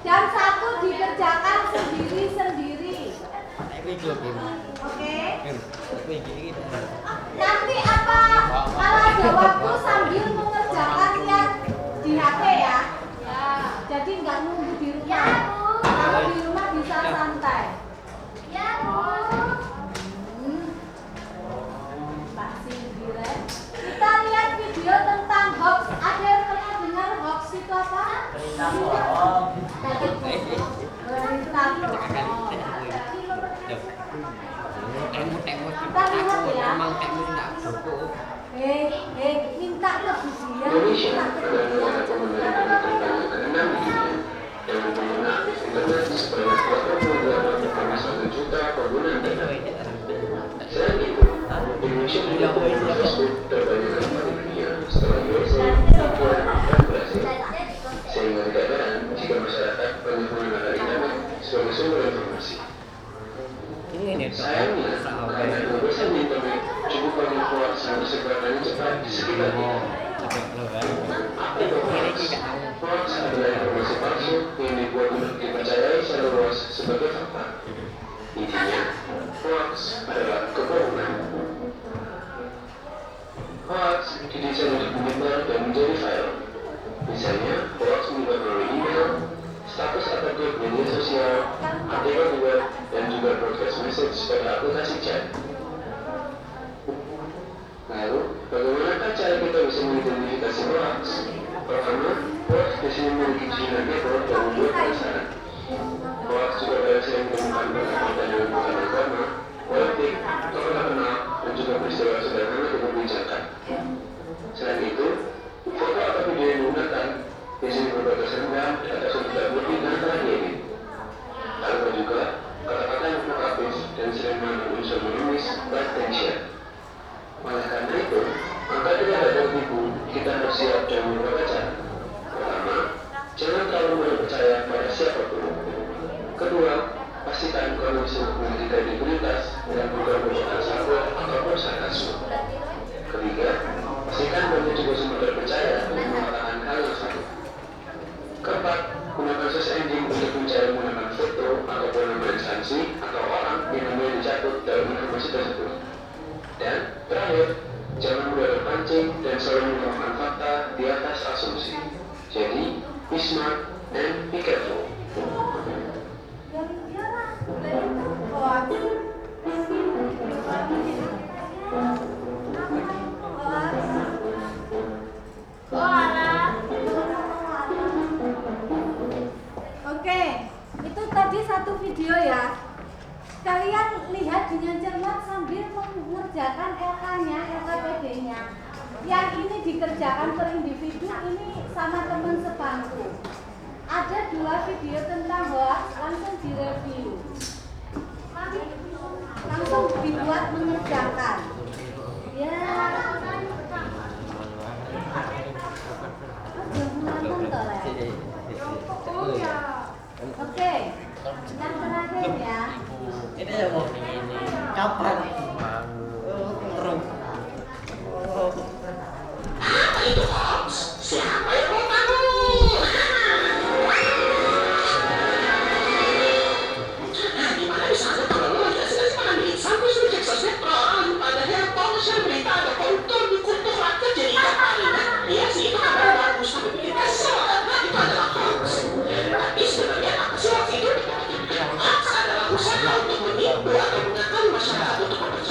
Dan 1 dikerjakan sendiri-sendiri. Oke. Nanti kalau ada waktu sambil mengerjakan yang di HP ya. Jadi nggak nunggu di rumah. Kalau di rumah bisa santai. Ya, Bu. Pak Sindire. Kita lihat video tentang hoax. Ada yang pernah dengar hoax itu apa? Berita bohong. Berita bohong. Kita lihat ya. Minta ke Budia. Indonesia adalah negara pemegang internet ke-6 di dunia yang mempunyai akses internet sebanyak 88,1 juta pengguna internet. Selain itu, Indonesia juga pengguna Facebook terbanyak kedua di dunia setelah USA, India, dan Brasil. Sehingga tidak heran jika masyarakat banyak menggunakan internet sebagai sumber informasi. Sayangnya, karena kebebasan di internet cukup banyak hoax yang tersebarkan cepat di sekitarnya. Hoax adalah informasi palsu yang dibuat untuk dipercayai secara luas sebagai fakta. Intinya, hoax adalah kebohongan. Hoax didesain untuk menyebar dan menjadi viral. Misalnya, hoax menyebar melalui email, status update media sosial, artikel web, dan juga broadcast message pada aplikasi chat. Lalu, bagaimanakah cara kita bisa mengidentifikasi hoax? Pertama, hoax biasanya memiliki ciri negatif dan membuat penasaran. Hoax juga banyak sering ditemukan pada konten yang bukan agama, politik, tokoh terkenal, dan juga peristiwa sederhana diperbincangkan. Selain itu, foto atau video yang digunakan biasanya berbagai rendah atau sudah lebih dan tragedi. Lalu juga kata-kata yang provokatif dan sering mengandung unsur minimis, like dan share. Oleh karena itu, maka tidak ada tertipu, kita harus siap dan beberapa cara. Pertama, jangan terlalu mudah percaya pada siapapun. Kedua, pastikan kondisi memiliki kredibilitas dan bukan merupakan saldo ataupun sarkasme. Ketiga, pastikan bahwa juga sumber terpercaya untuk mengatakan hal yang sama. Keempat, gunakan search engine untuk mencari menggunakan foto ataupun nama instansi atau orang yang namanya dicatat dalam informasi tersebut. Dan terakhir, jangan mudah terpancing dan selalu menggunakan fakta di atas asumsi. Jadi, be smart and be careful. Oke, itu tadi satu video ya. Kalian lihat dengan cermat sambil mengerjakan LK-nya, LKPD-nya. Yang ini dikerjakan per individu, ini sama teman sebangku. Ada 2 video tentang hoax, langsung direview. Langsung dibuat mengerjakan. Ya. Oke, yang terakhir ya. Ini ya mau kapan? Itu hoax. Siapa yang mau tahu? Di mana bisa ada kalau kasih makan sampai sudah cek sosmed padahal ponsel berita ada kontor dikutuk rakyat jadi ikan pari. Iya sih itu kabar bagus tapi bikin kesel. Itu adalah hoax. Tapi sebenarnya apa sih hoax itu? Hoax adalah usaha untuk menipu atau mengakali masyarakat untuk mempercayai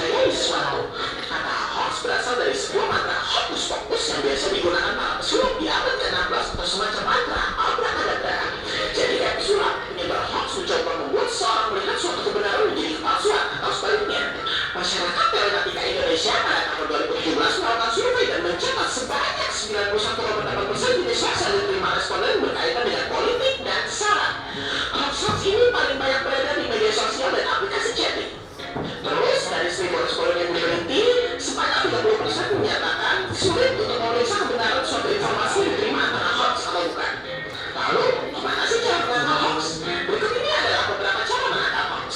Indonesia pada tahun 2017 melakukan survei dan mencatat sebanyak 91,8% jenis hoax yang diterima responden berkaitan dengan politik dan sara. Hoax ini paling banyak beredar di media sosial dan aplikasi chatting. Terus, dari 1.000 responden yang diteliti, sebanyak 30% menyatakan sulit untuk memeriksa kebenaran suatu informasi yang diterima antara hoax atau bukan. Lalu, gimana sih cara menangkal hoax? Berikut ini adalah beberapa cara menangkal hoax.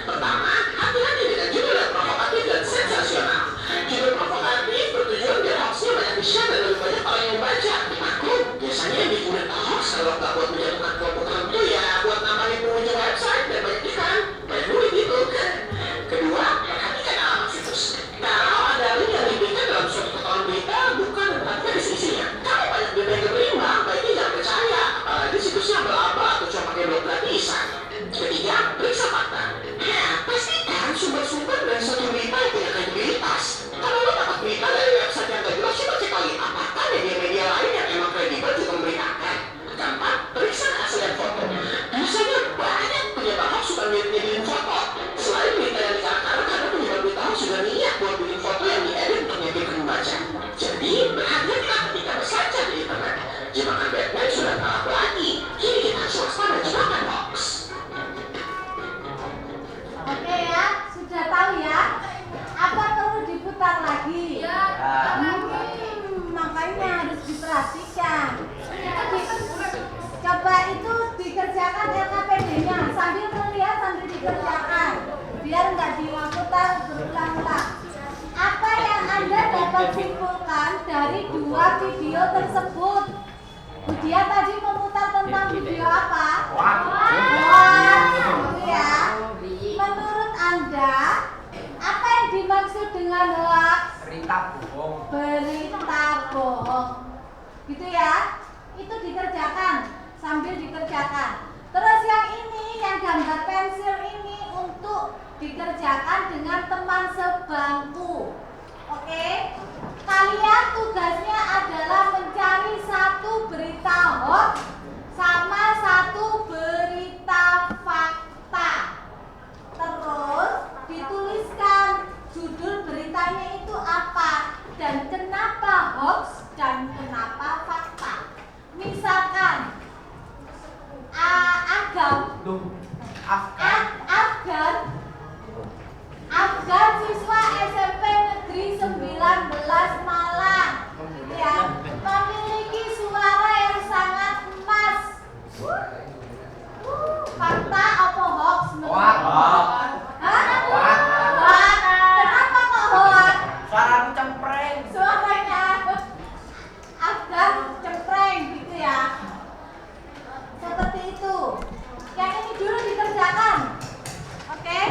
Pertama, hati-hati dengan judul yang provokatif dan sensasional. Judul provokatif bertujuan biar hoaxnya banyak di-share dan lebih banyak orang yang membaca. Maklum, biasanya yang digunakan hoax kalau nggak buat menjatuhkan kelompok tertentu ya buat nambahin pengunjung website dan banyak iklan, banyak duit itu. Kedua, perhatikan alamat situs. Kalau ada link yang diberikan dalam suatu potongan berita, bukan dan perhatikan isi-isinya. Kalau banyak berita yang berimbang, baiknya jangan percaya, apalagi situsnya berlaba atau cuma pakai blog gratisan. Ketiga, periksa fakta. Ya, pastikan sumber-sumber dari suatu berita yang punya kredibilitas. Kalau lo dapat berita dari website yang gak jelas, coba cek lagi apakah media-media lain yang emang kredibel juga memberitakan. Keempat, periksa keaslian foto. Biasanya banyak penyebar hoax suka nyediain foto. Selain berita yang dikarenakan, karena penyebar berita hoax juga niat buat bikin foto yang diedit untuk meyakinkan membaca. Jadi, berhati-hatilah ketika berselancar di internet. Jebakan Batman sudah kalah lagi. Kini kita harus waspada jebakan hoax. Oke ya, sudah tahu ya? Apa perlu diputar lagi? Makanya harus diperhatikan. Coba itu dikerjakan LKPD-nya sambil melihat sambil dikerjakan, biar nggak diputar berulang-ulang. Apa yang Anda dapat simpulkan dari dua video tersebut? Dia tadi memutar tentang video apa? Itu ya. Menurut Anda, apa yang dimaksud dengan hoax? Berita bohong. Berita bohong. Gitu ya. Itu dikerjakan sambil dikerjakan. Terus yang ini, yang gambar pensil ini untuk dikerjakan dengan teman sebangku. Oke? Kalian tugasnya adalah mencari satu berita hoax sama satu berita fakta. Terus dituliskan judul beritanya itu apa dan kenapa hoax dan kenapa fakta. Misalkan Afgan siswa SMP Negeri 19 Malang, ya, memiliki suara yang sangat emas. Fakta apa hoax menurut? Hah? Kenapa kok hoax? Suaraku cempreng. Suaranya Afgan cempreng gitu ya. Seperti itu. Yang ini dulu dikerjakan. Oke?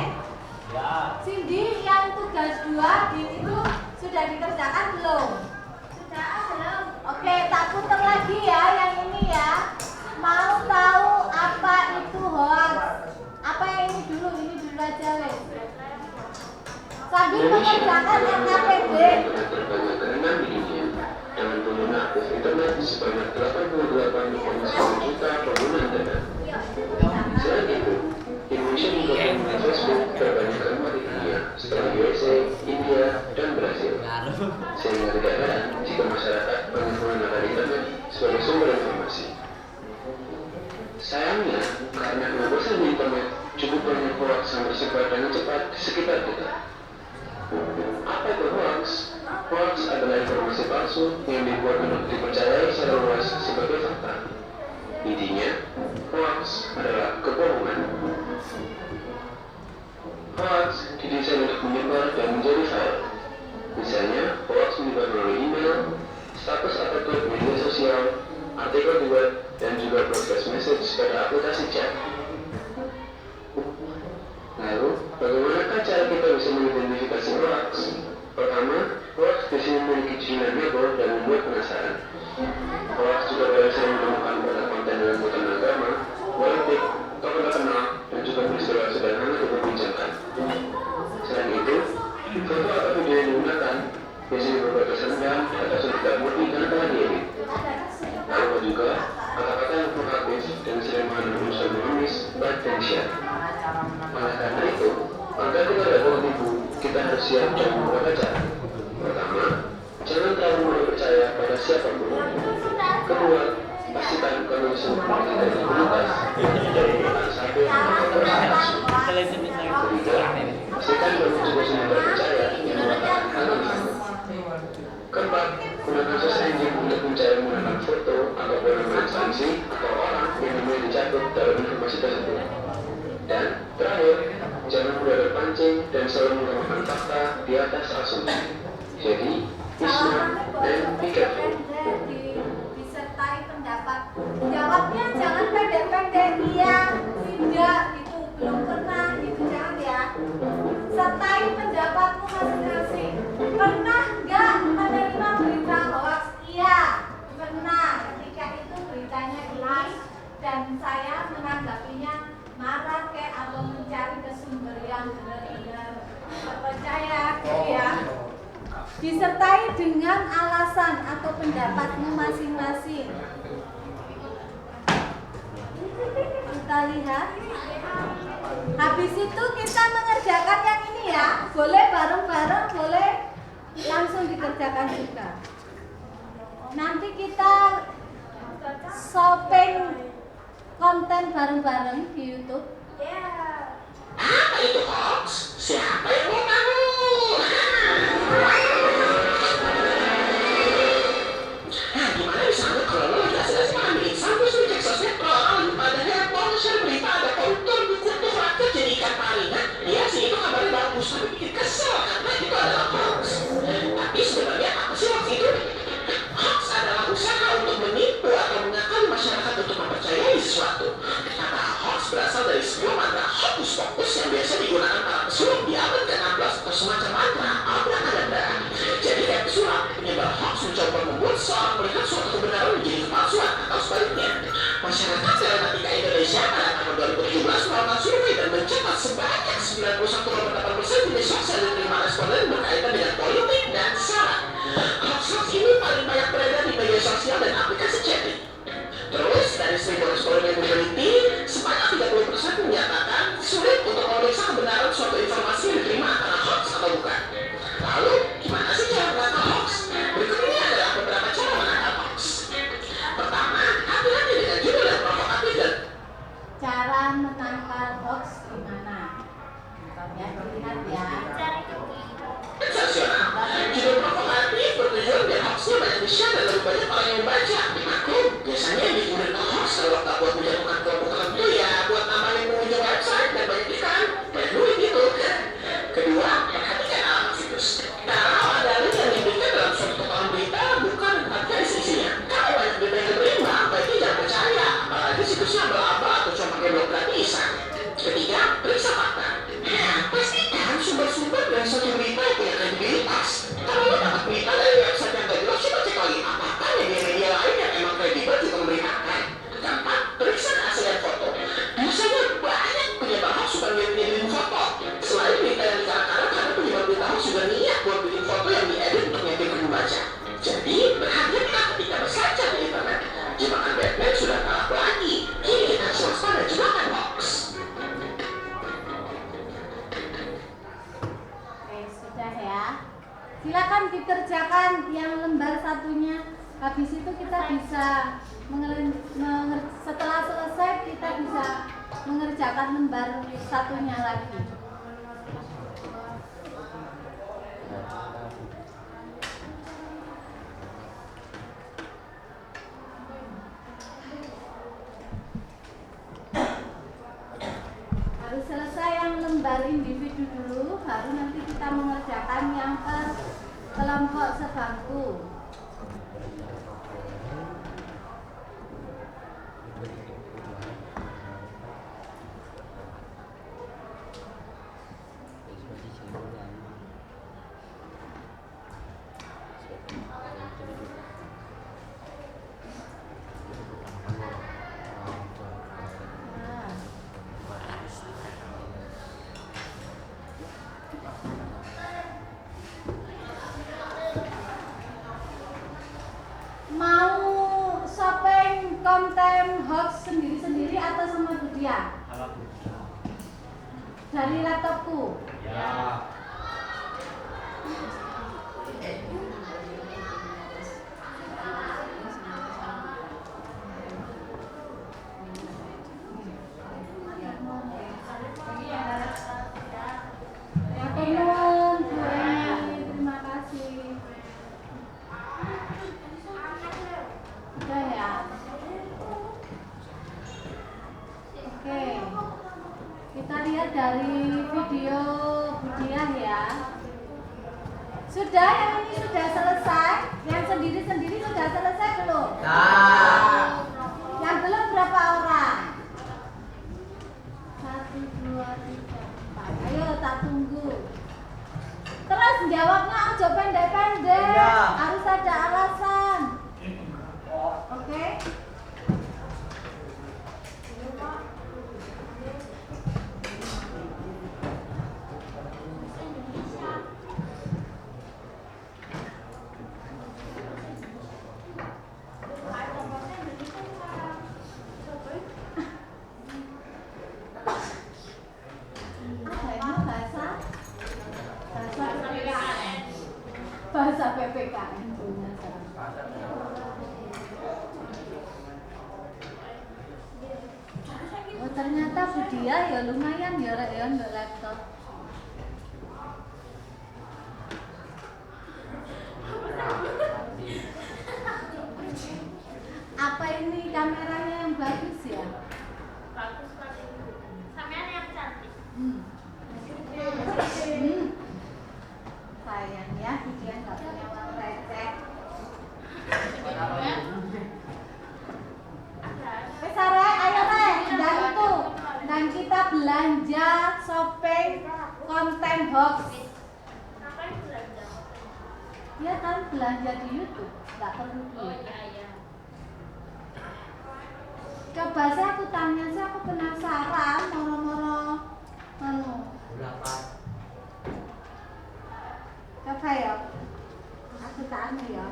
Ya. Cindy yang tugas 2 itu sudah dikerjakan belum? Sudah belum? Oke, tak putar lagi ya yang ini ya. Mau tahu apa itu hoax? Apa yang ini dulu aja wes. Sambil mengerjakan LKPD. Terbanyak keenam di dunia dengan pengguna aktif internet sebanyak 88,9 juta pengguna internet. Selain itu, Indonesia juga memiliki Facebook terbanyak keempat di dunia setelah USA, India, dan Brasil. Sehingga tidak heran jika masyarakat banyak menggunakan internet sebagai sumber informasi. Sayangnya, karena kebobosan di internet, cukup banyak hoax yang bersebar dengan cepat di sekitar kita. Apa itu hoax? Hoax adalah informasi palsu yang dibuat untuk dipercayai secara luas sebagai fakta. Intinya, hoax adalah kebohongan. Hoax didesain untuk menyebar dan menjadi viral. Misalnya, hoax menyebar melalui email, status atau tweet media sosial, artikel di web, dan juga broadcast message pada aplikasi chat. Lalu, bagaimanakah cara kita bisa mengidentifikasi hoax? Pertama, hoax biasanya memiliki ciri heboh dan membuat penasaran. Hoax juga biasanya menemukan pada konten dengan muatan agama, politik, tokoh terkenal, dan juga peristiwa sederhana diperbincangkan. Selain itu, foto atau video yang digunakan biasanya berbuat kesenjangan atau sudah tidak murni karena telah diedit. Lalu juga, kata-kata yang provokatif dan sering mengandung unsur mengemis, baik dan share. Oleh karena itu, agar kita dapat menipu, kita harus mempersiapkan beberapa cara. Pertama, jangan terlalu mudah percaya pada siapapun. Kedua, pastikan kondisi kredibilitas dari pihak satu atau transaksi. Ketiga, pastikan mencoba sumber percaya yang mengatakan hal yang sama. Keempat, gunakan search engine untuk mencari menggunakan foto ataupun nama instansi atau orang yang namanya dicatat dalam informasi tersebut. Dan terakhir, jangan mudah terpancing dan selalu menggunakan fakta di atas asumsi. Jadi, be smart and be careful. Disertai pendapat. Jawabnya jangan pendek-pendek, iya, tidak, gitu, belum pernah, gitu, jangan ya. Sertai pendapatmu masing-masing. Pernah nggak menerima berita hoax? Iya, pernah. Ketika itu beritanya jelas dan saya menanggapinya marah atau mencari ke sumber yang benar-benar terpercaya, gitu ya. Disertai dengan alasan atau pendapatmu masing-masing. Kita lihat. Habis itu kita mengerjakan yang ini ya. Boleh bareng-bareng, boleh langsung dikerjakan juga. Nanti kita shopping konten bareng-bareng di YouTube. Apa itu hoax? Siapa yang mau tahu? Gimana misalnya kalau lo jelas-jelas ambil sampai sudah cek sosmed kalau padahal mau share berita ada koruptor dikutuk rakyat jadi ikan palingan. Iya sih itu kabarnya bagus tapi bikin kesel karena itu adalah hoax. Tapi sebenarnya apa sih hoax itu? Hoax adalah usaha untuk menipu atau mengakali masyarakat untuk mempercayai sesuatu. Kata hoax berasal dari sebuah mantra hokus pokus yang biasa digunakan para pesulap di abad ke-16 atau semacam mantra abracadabra. Jadi kayak pesulap, penyebar hoax mencoba membuat seorang melihat suatu kebenaran menjadi kepalsuan atau sebaliknya. Masyarakat Telematika Indonesia pada tahun 2017 melakukan survei dan mencatat sebanyak 91,8% jenis hoax yang diterima responden berkaitan dengan politik dan sara. Hoax ini paling banyak beredar di media sosial dan aplikasi chatting. Terus, dari 1.000 responden yang diteliti, sebanyak 30% menyatakan sulit untuk memeriksa kebenaran suatu informasi yang diterima antara hoax atau bukan. Lalu, gimana sih cara menangkal hoax? Berikut ini adalah beberapa cara menangkal hoax. Pertama, hati-hati dengan judul yang provokatif dan Cara menangkal hoax gimana? Ya, dilihat ya. sensasional. Judul provokatif bertujuan biar hoaxnya banyak di-share dan lebih banyak orang yang membaca. Maklum, biasanya yang digunakan hoax kalau tak buat menjatuhkan kelompok tertentu ya buat nambahin pengunjung website dan banyak iklan, banyak duit gitu. Kedua, perhatikan alamat situs. Kalau ada link yang diberikan dalam suatu potongan berita, bukan perhatikan isi-isinya. Kalau banyak berita yang berimbang, baiknya jangan percaya, apalagi situsnya abal-abal atau cuma pakai blog gratisan. Ketiga, periksa fakta. Pastikan sumber-sumber dari suatu berita yang punya kredibilitas. Kalau lo dapat berita dari website yang gak jelas, coba cek lagi apakah media-media lain yang emang kredibel juga memberitakan. Keempat, periksa keaslian foto. Biasanya banyak penyebar hoax suka ngedit foto. Selain berita yang dikarat-karat, karena penyebar berita hoax juga niat buat bikin foto yang diedit untuk nyetir ke pembaca. Jadi, berhati-hati ketika berselancar di internet. Jebakan Batman sudah kalah lagi. Kini kita harus waspada jebakan hoax. Oke, sudah ya. Silakan dikerjakan yang lembar satunya. Habis itu kita bisa setelah selesai kita bisa mengerjakan lembar satunya lagi. Harus selesai yang lembar individu dulu, baru nanti kita mengerjakan yang per kelompok sebangku. Mau shopping konten hoax sendiri-sendiri atau sama Budian? Dari laptopku? Ya. Sudah, yang ini sudah selesai. Yang sendiri-sendiri sudah selesai belum? Nah. Yang belum berapa orang? 1, 2, 3, 4. Ayo tak tunggu. Terus jawabnya ojo pendek-pendek. Iya. Harus ada alasan. Oke? Bahasa PPKN punya oh ternyata Budia ya lumayan ya rek ya untuk laptop. Apa ini kameranya yang bagus ya? Bagus sekali. Sampean yang cantik. Sayang ya, Budia nggak punya uang receh. Sarah, ayo Rek, dan itu, dan kita belanja shopping konten hoax. Ngapain belanja? Ya kan belanja di YouTube, nggak perlu Oh duit. iya. Coba sih aku tanya sih, aku penasaran moro-moro Berapa? coba ya, aku tanya ya,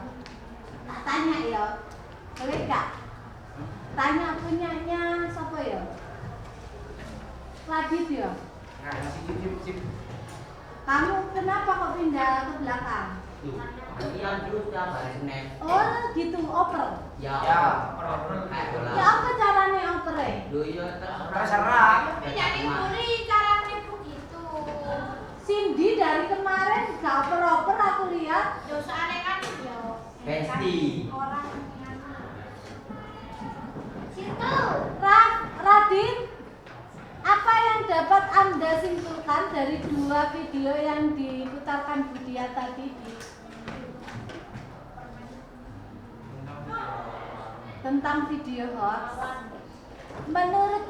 tak tanya ya, boleh gak? Tanya punyanya siapa ya? Radit ya? Nah, sip. Kamu kenapa kok pindah ke belakang? Kalian dulu tiap hari Senin. Oh gitu, oper. Ya, Ya apa caranya oper? Iya, terserah. Jadi muri caranya begitu. Cindy dari kemarin gak oper-oper aku lihat. Yo soalnya kan yo. Besti. Orang yang situ. Radit, apa yang dapat Anda simpulkan dari dua video yang diputarkan Budia tadi tentang video hoax? Menurut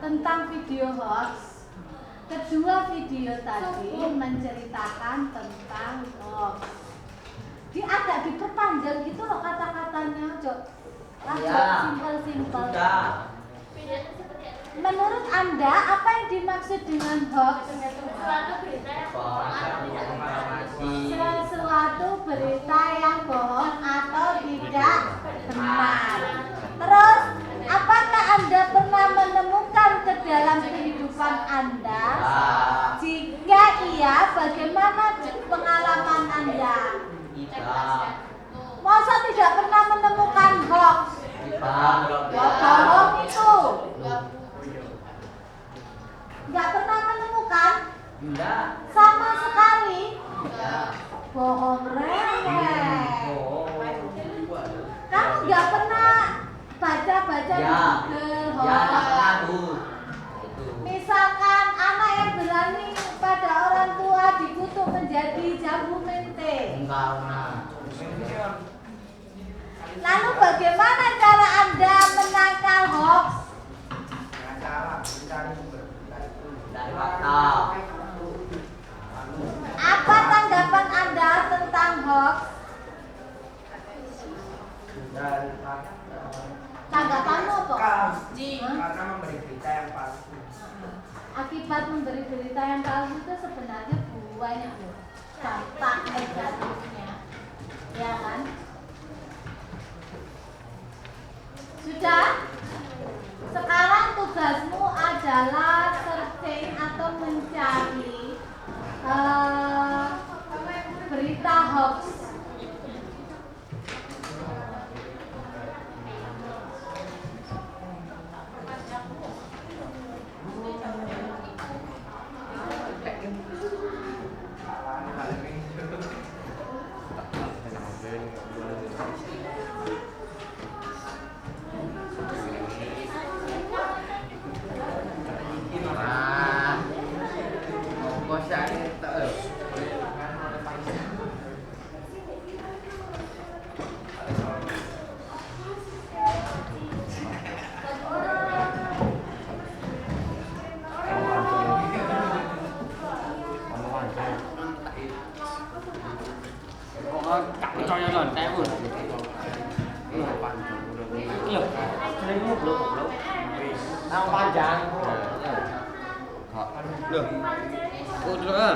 tentang video hoax, kedua video tadi menceritakan tentang hoax. Dia agak diperpanjang gitu loh kata-katanya, Jok. Simpel-simpel. Bedanya seperti apa? Menurut Anda, apa yang dimaksud dengan hoax? Suatu berita yang bohong atau tidak benar. Sesuatu berita yang bohong atau tidak benar. Terus, apakah Anda pernah menemukan ke dalam kehidupan Anda? Jika iya, bagaimana pengalaman Anda? Masa tidak pernah menemukan hoax? Ya bohong itu. Nggak pernah menemukan? Sama sekali. Bohong rewel. Kamu nggak pernah baca-baca di Google hoax? Misalkan anak yang berani pada orang tua dikutuk menjadi jambu mente. Lalu bagaimana cara Anda menangkal hoax? Apa tanggapan Anda tentang hoax? Tanggapanmu apa? Karena memberi berita yang palsu. Akibat memberi berita yang palsu itu sebenarnya banyak loh dampak negatifnya, ya kan? Sudah? Sekarang tugasmu adalah searching atau mencari berita hoax. tak percaya kan, saya pun. Iya, selingmu belum. Nang panjang. Loh. Udah.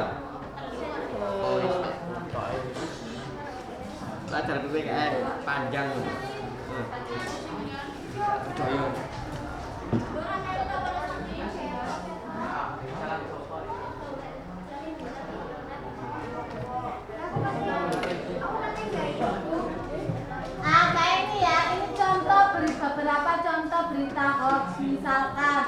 Belajar PPKN panjang. Percaya. Kayak ini ya, ini beberapa contoh berita hoax. Misalkan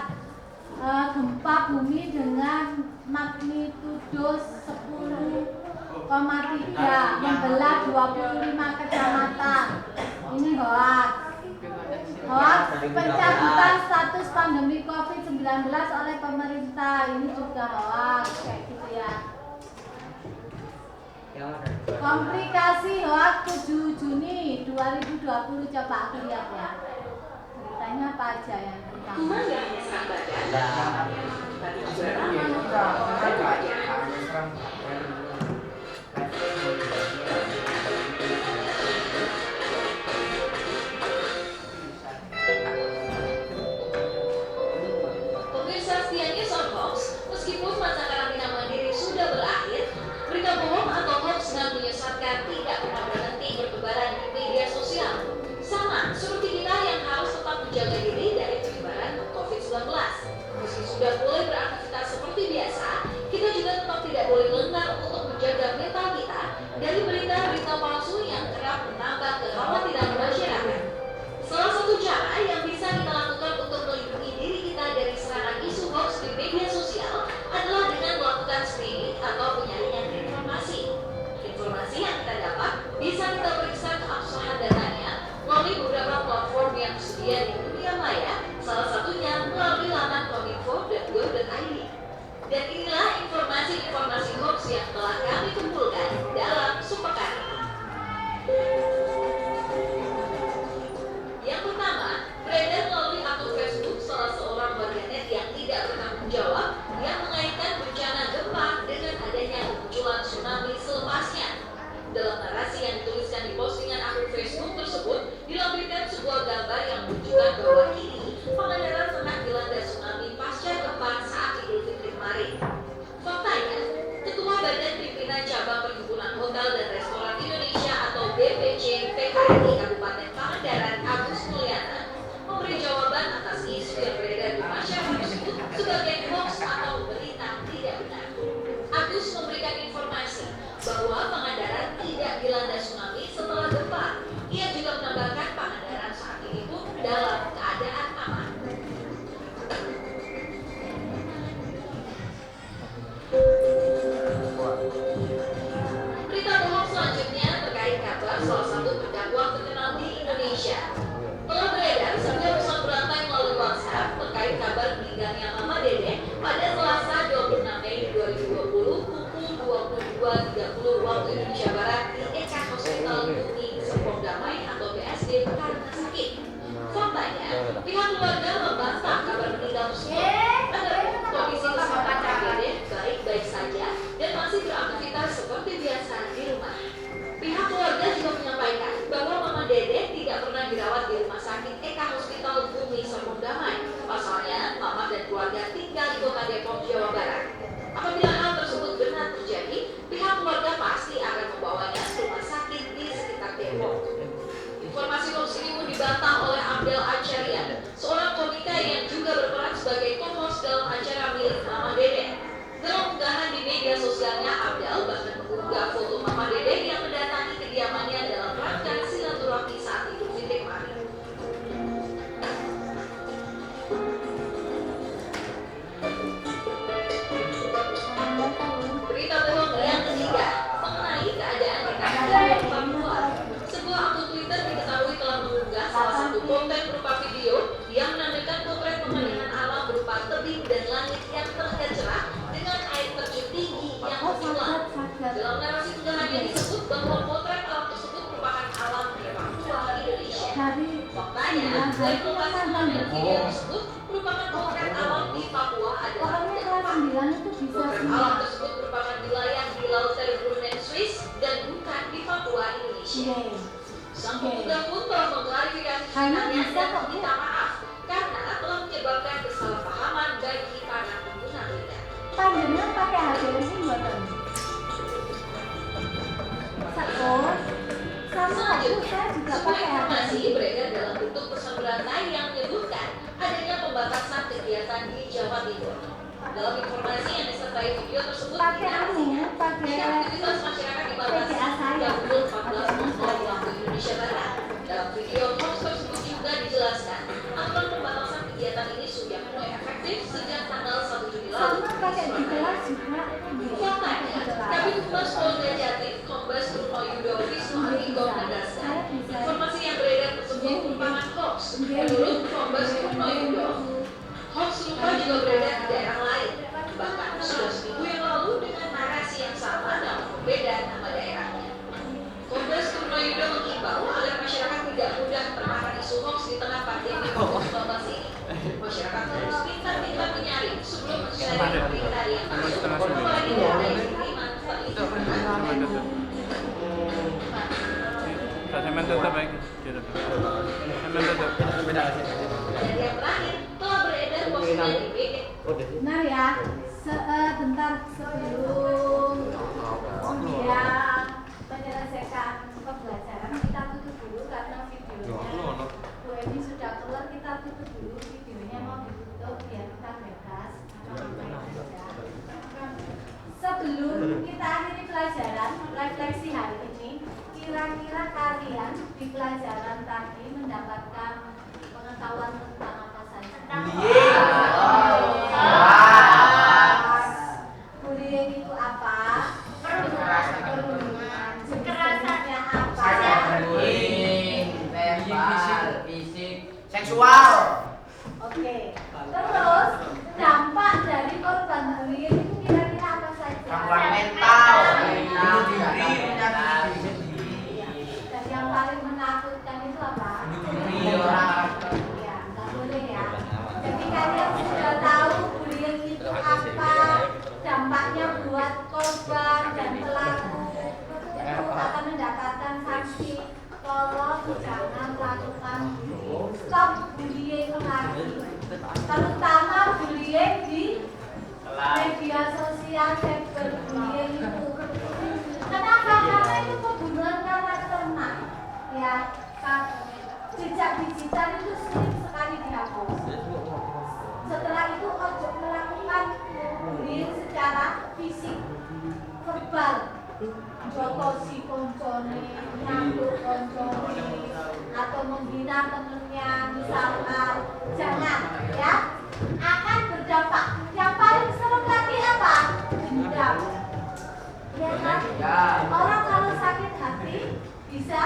gempa bumi dengan magnitudo 10,3 membelah 25 kecamatan. Ini hoax. Hoax pencabutan status pandemi COVID-19 oleh pemerintah, ini juga hoax kayak gitu ya. Komplikasi hoax 7 Juni 2020, coba aku lihat ya. Beritanya apa aja yang pertama? Kuman gak hanya serang badan, tapi juga Iya, ramah dan wajah. Pemirsa setianya soal hoax, meskipun masa karantina mandiri sudah berakhir, berita bohong atau hoax yang menyesatkan tidak pernah berhenti bertebaran di media sosial. Sama seperti kita yang harus tetap menjaga diri dari penyebaran COVID-19. Meski sudah boleh beraktivitas seperti biasa, kita juga tetap tidak boleh lengah untuk menjaga mental kita dari berita-berita palsu yang kerap menambah kekhawatiran masyarakat. Salah satu cara yang bisa kita lakukan untuk melindungi diri kita dari serangan isu hoax di media sosial adalah dengan melakukan screening atau penyaringan informasi. Informasi yang kita dapat bisa kita periksa keabsahan datanya melalui beberapa platform yang tersedia di dunia maya, salah satunya melalui laman kominfo.go.id. Dan inilah informasi-informasi hoax yang telah kami kumpulkan dalam sepekan. Yang pertama, beredar melalui akun Facebook salah seorang warganet yang tidak bertanggung jawab yang mengaitkan bencana gempa dengan adanya kemunculan tsunami selepasnya. Dalam narasi yang dituliskan di postingan akun Facebook tersebut, dilampirkan sebuah gambar yang menunjukkan bahwa kini Pangandaran tengah dilanda tsunami pasca gempa saat Idul Fitri kemarin. Faktanya, Ketua Badan Pimpinan Cabang Perhimpunan Hotel dan Restoran Indonesia atau BPC PKRI Kabupaten Pangandaran, Agus Mulyana, memberi jawaban atas isu yang beredar di masyarakat tersebut sebagai hoax atau berita tidak benar. Agus memberikan informasi bahwa Pangandaran tidak dilanda tsunami setelah gempa. Ia juga menambahkan Pangandaran saat ini pun dalam keadaan aman. Berita bohong selanjutnya terkait kabar salah satu pendakwah terkenal di Indonesia. Telah beredar sebuah pesan berantai melalui WhatsApp terkait kabar meninggalnya Mama Dede pada Selasa 26 Mei 2020 pukul 22.30 waktu Indonesia Barat di Eka Hospital Bumi Serpong Damai atau BSD karena sakit. Faktanya, pihak keluarga membantah kabar meninggal tersebut. Kondisi kesehatan Kak Dede baik-baik saja dan masih beraktivitas seperti biasa di rumah. Pihak keluarga juga menyampaikan bahwa Mama Dede tidak pernah dirawat di rumah sakit Eka Hospital Bumi Serpong Damai. Pasalnya, Mama dan keluarga tinggal di Kota Depok, Jawa Barat. Apabila hal tersebut benar terjadi, pihak keluarga pasti akan membawanya ke rumah sakit di sekitar Depok. Informasi hoax ini pun dibantah oleh Abdel Acarian, seorang komika yang juga berperan sebagai co-host dalam acara milik Mama Dede. Dalam unggahan di media sosialnya, Abdel bahkan mengunggah foto Mama Dede yang mendatangi kediamannya dalam rangka silaturahmi saat Idul Fitri kemarin. Berita bohong yang ketiga mengenai keadaan di Kalimantan Papua. Sebuah akun Twitter diketahui telah mengunggah salah satu konten berupa video yang menampilkan potret pemandangan alam berupa tebing dan langit yang terlihat cerah dengan air terjun tinggi yang menghilang. Dalam narasi unggahannya disebut bahwa potret alam tersebut merupakan alam di Papua, Indonesia. Faktanya, dari lokasi pengambilan video tersebut merupakan potret alam di Papua adalah potret alam tersebut merupakan wilayah di Laut Teluk Brunei, Swiss dan bukan di Papua, Indonesia. Indonesia. Oke. Sang pemuda pun telah mengklarifikasi Hanya hinanya bisa dan kok, Bu. meminta maaf karena telah menyebabkan kesalahpahaman bagi para pengguna Twitter. Panjenengan pakai HP ini mboten? Satu. Sama Selanjutnya, saya juga sebuah pakai HP. informasi beredar dalam bentuk pesan berantai yang menyebutkan adanya pembatasan kegiatan di Jawa Timur. Dalam informasi yang disertai video tersebut Pakai anu, jika pakai aktivitas masyarakat dibatasi PGA saya. hingga pukul 14.00 waktu Indonesia Barat. Dalam video hoax tersebut juga dijelaskan aturan pembatasan kegiatan ini sudah mulai efektif sejak tanggal 1 Juni lalu. Sama pakai di kelas juga. Faktanya, Kabid Humas Polda Jatim, Kombes Truno Yudo Wisnu Andiko menegaskan, informasi yang beredar tersebut merupakan hoax. Menurut Kombes Truno Yudo, hoax serupa juga beredar di daerah lain. Bahkan sudah seminggu yang lalu dengan narasi yang sama namun berbeda nama daerahnya. Kombes Truno Yudo mengimbau agar masyarakat tidak mudah termakan isu hoax di tengah pandemi COVID-19 ini. Masyarakat harus pintar-pintar menyaring sebelum men-share berita yang masuk, apalagi data yang diterima terlihat. Semen tutup baik. Semen tutup. Dan yang terakhir, telah beredar postingan di BG. Benar ya, sebentar sebelum dia menyelesaikan pembelajaran kita tutup dulu karena videonya Bu Emi sudah keluar, kita tutup dulu videonya, mau ditutup biar kita bebas. Sebelum kita akhiri pelajaran refleksi hari ini, kira-kira kalian di pelajaran tadi mendapatkan pengetahuan tentang apa saja? Bullying itu apa? Perundungan. Jenis-jenisnya apa? fisik, seksual. Oke. Terus dampak dari korban bullying itu kira-kira apa saja? Gangguan mental, bunuh diri, Dan yang paling menakutkan itu apa? Ya, nggak boleh ya. Jadi kalian sudah tahu bullying itu apa, dampaknya buat korban dan pelaku itu akan mendapatkan sanksi. Tolong jangan lakukan bullying. Stop bullying lagi. Terutama bullying di media sosial, cyberbullying itu. Kenapa? Karena itu pembunuhan karakter ternak. Ya, jejak digital itu sulit sekali dihapus. Setelah itu ojo melakukan bullying secara fisik, verbal, jotosi koncone, nyambuk koncone, atau menghina temennya misalkan, jangan ya, akan berdampak. Yang paling serem lagi apa? Dendam. Ya kan? Orang kalau sakit hati bisa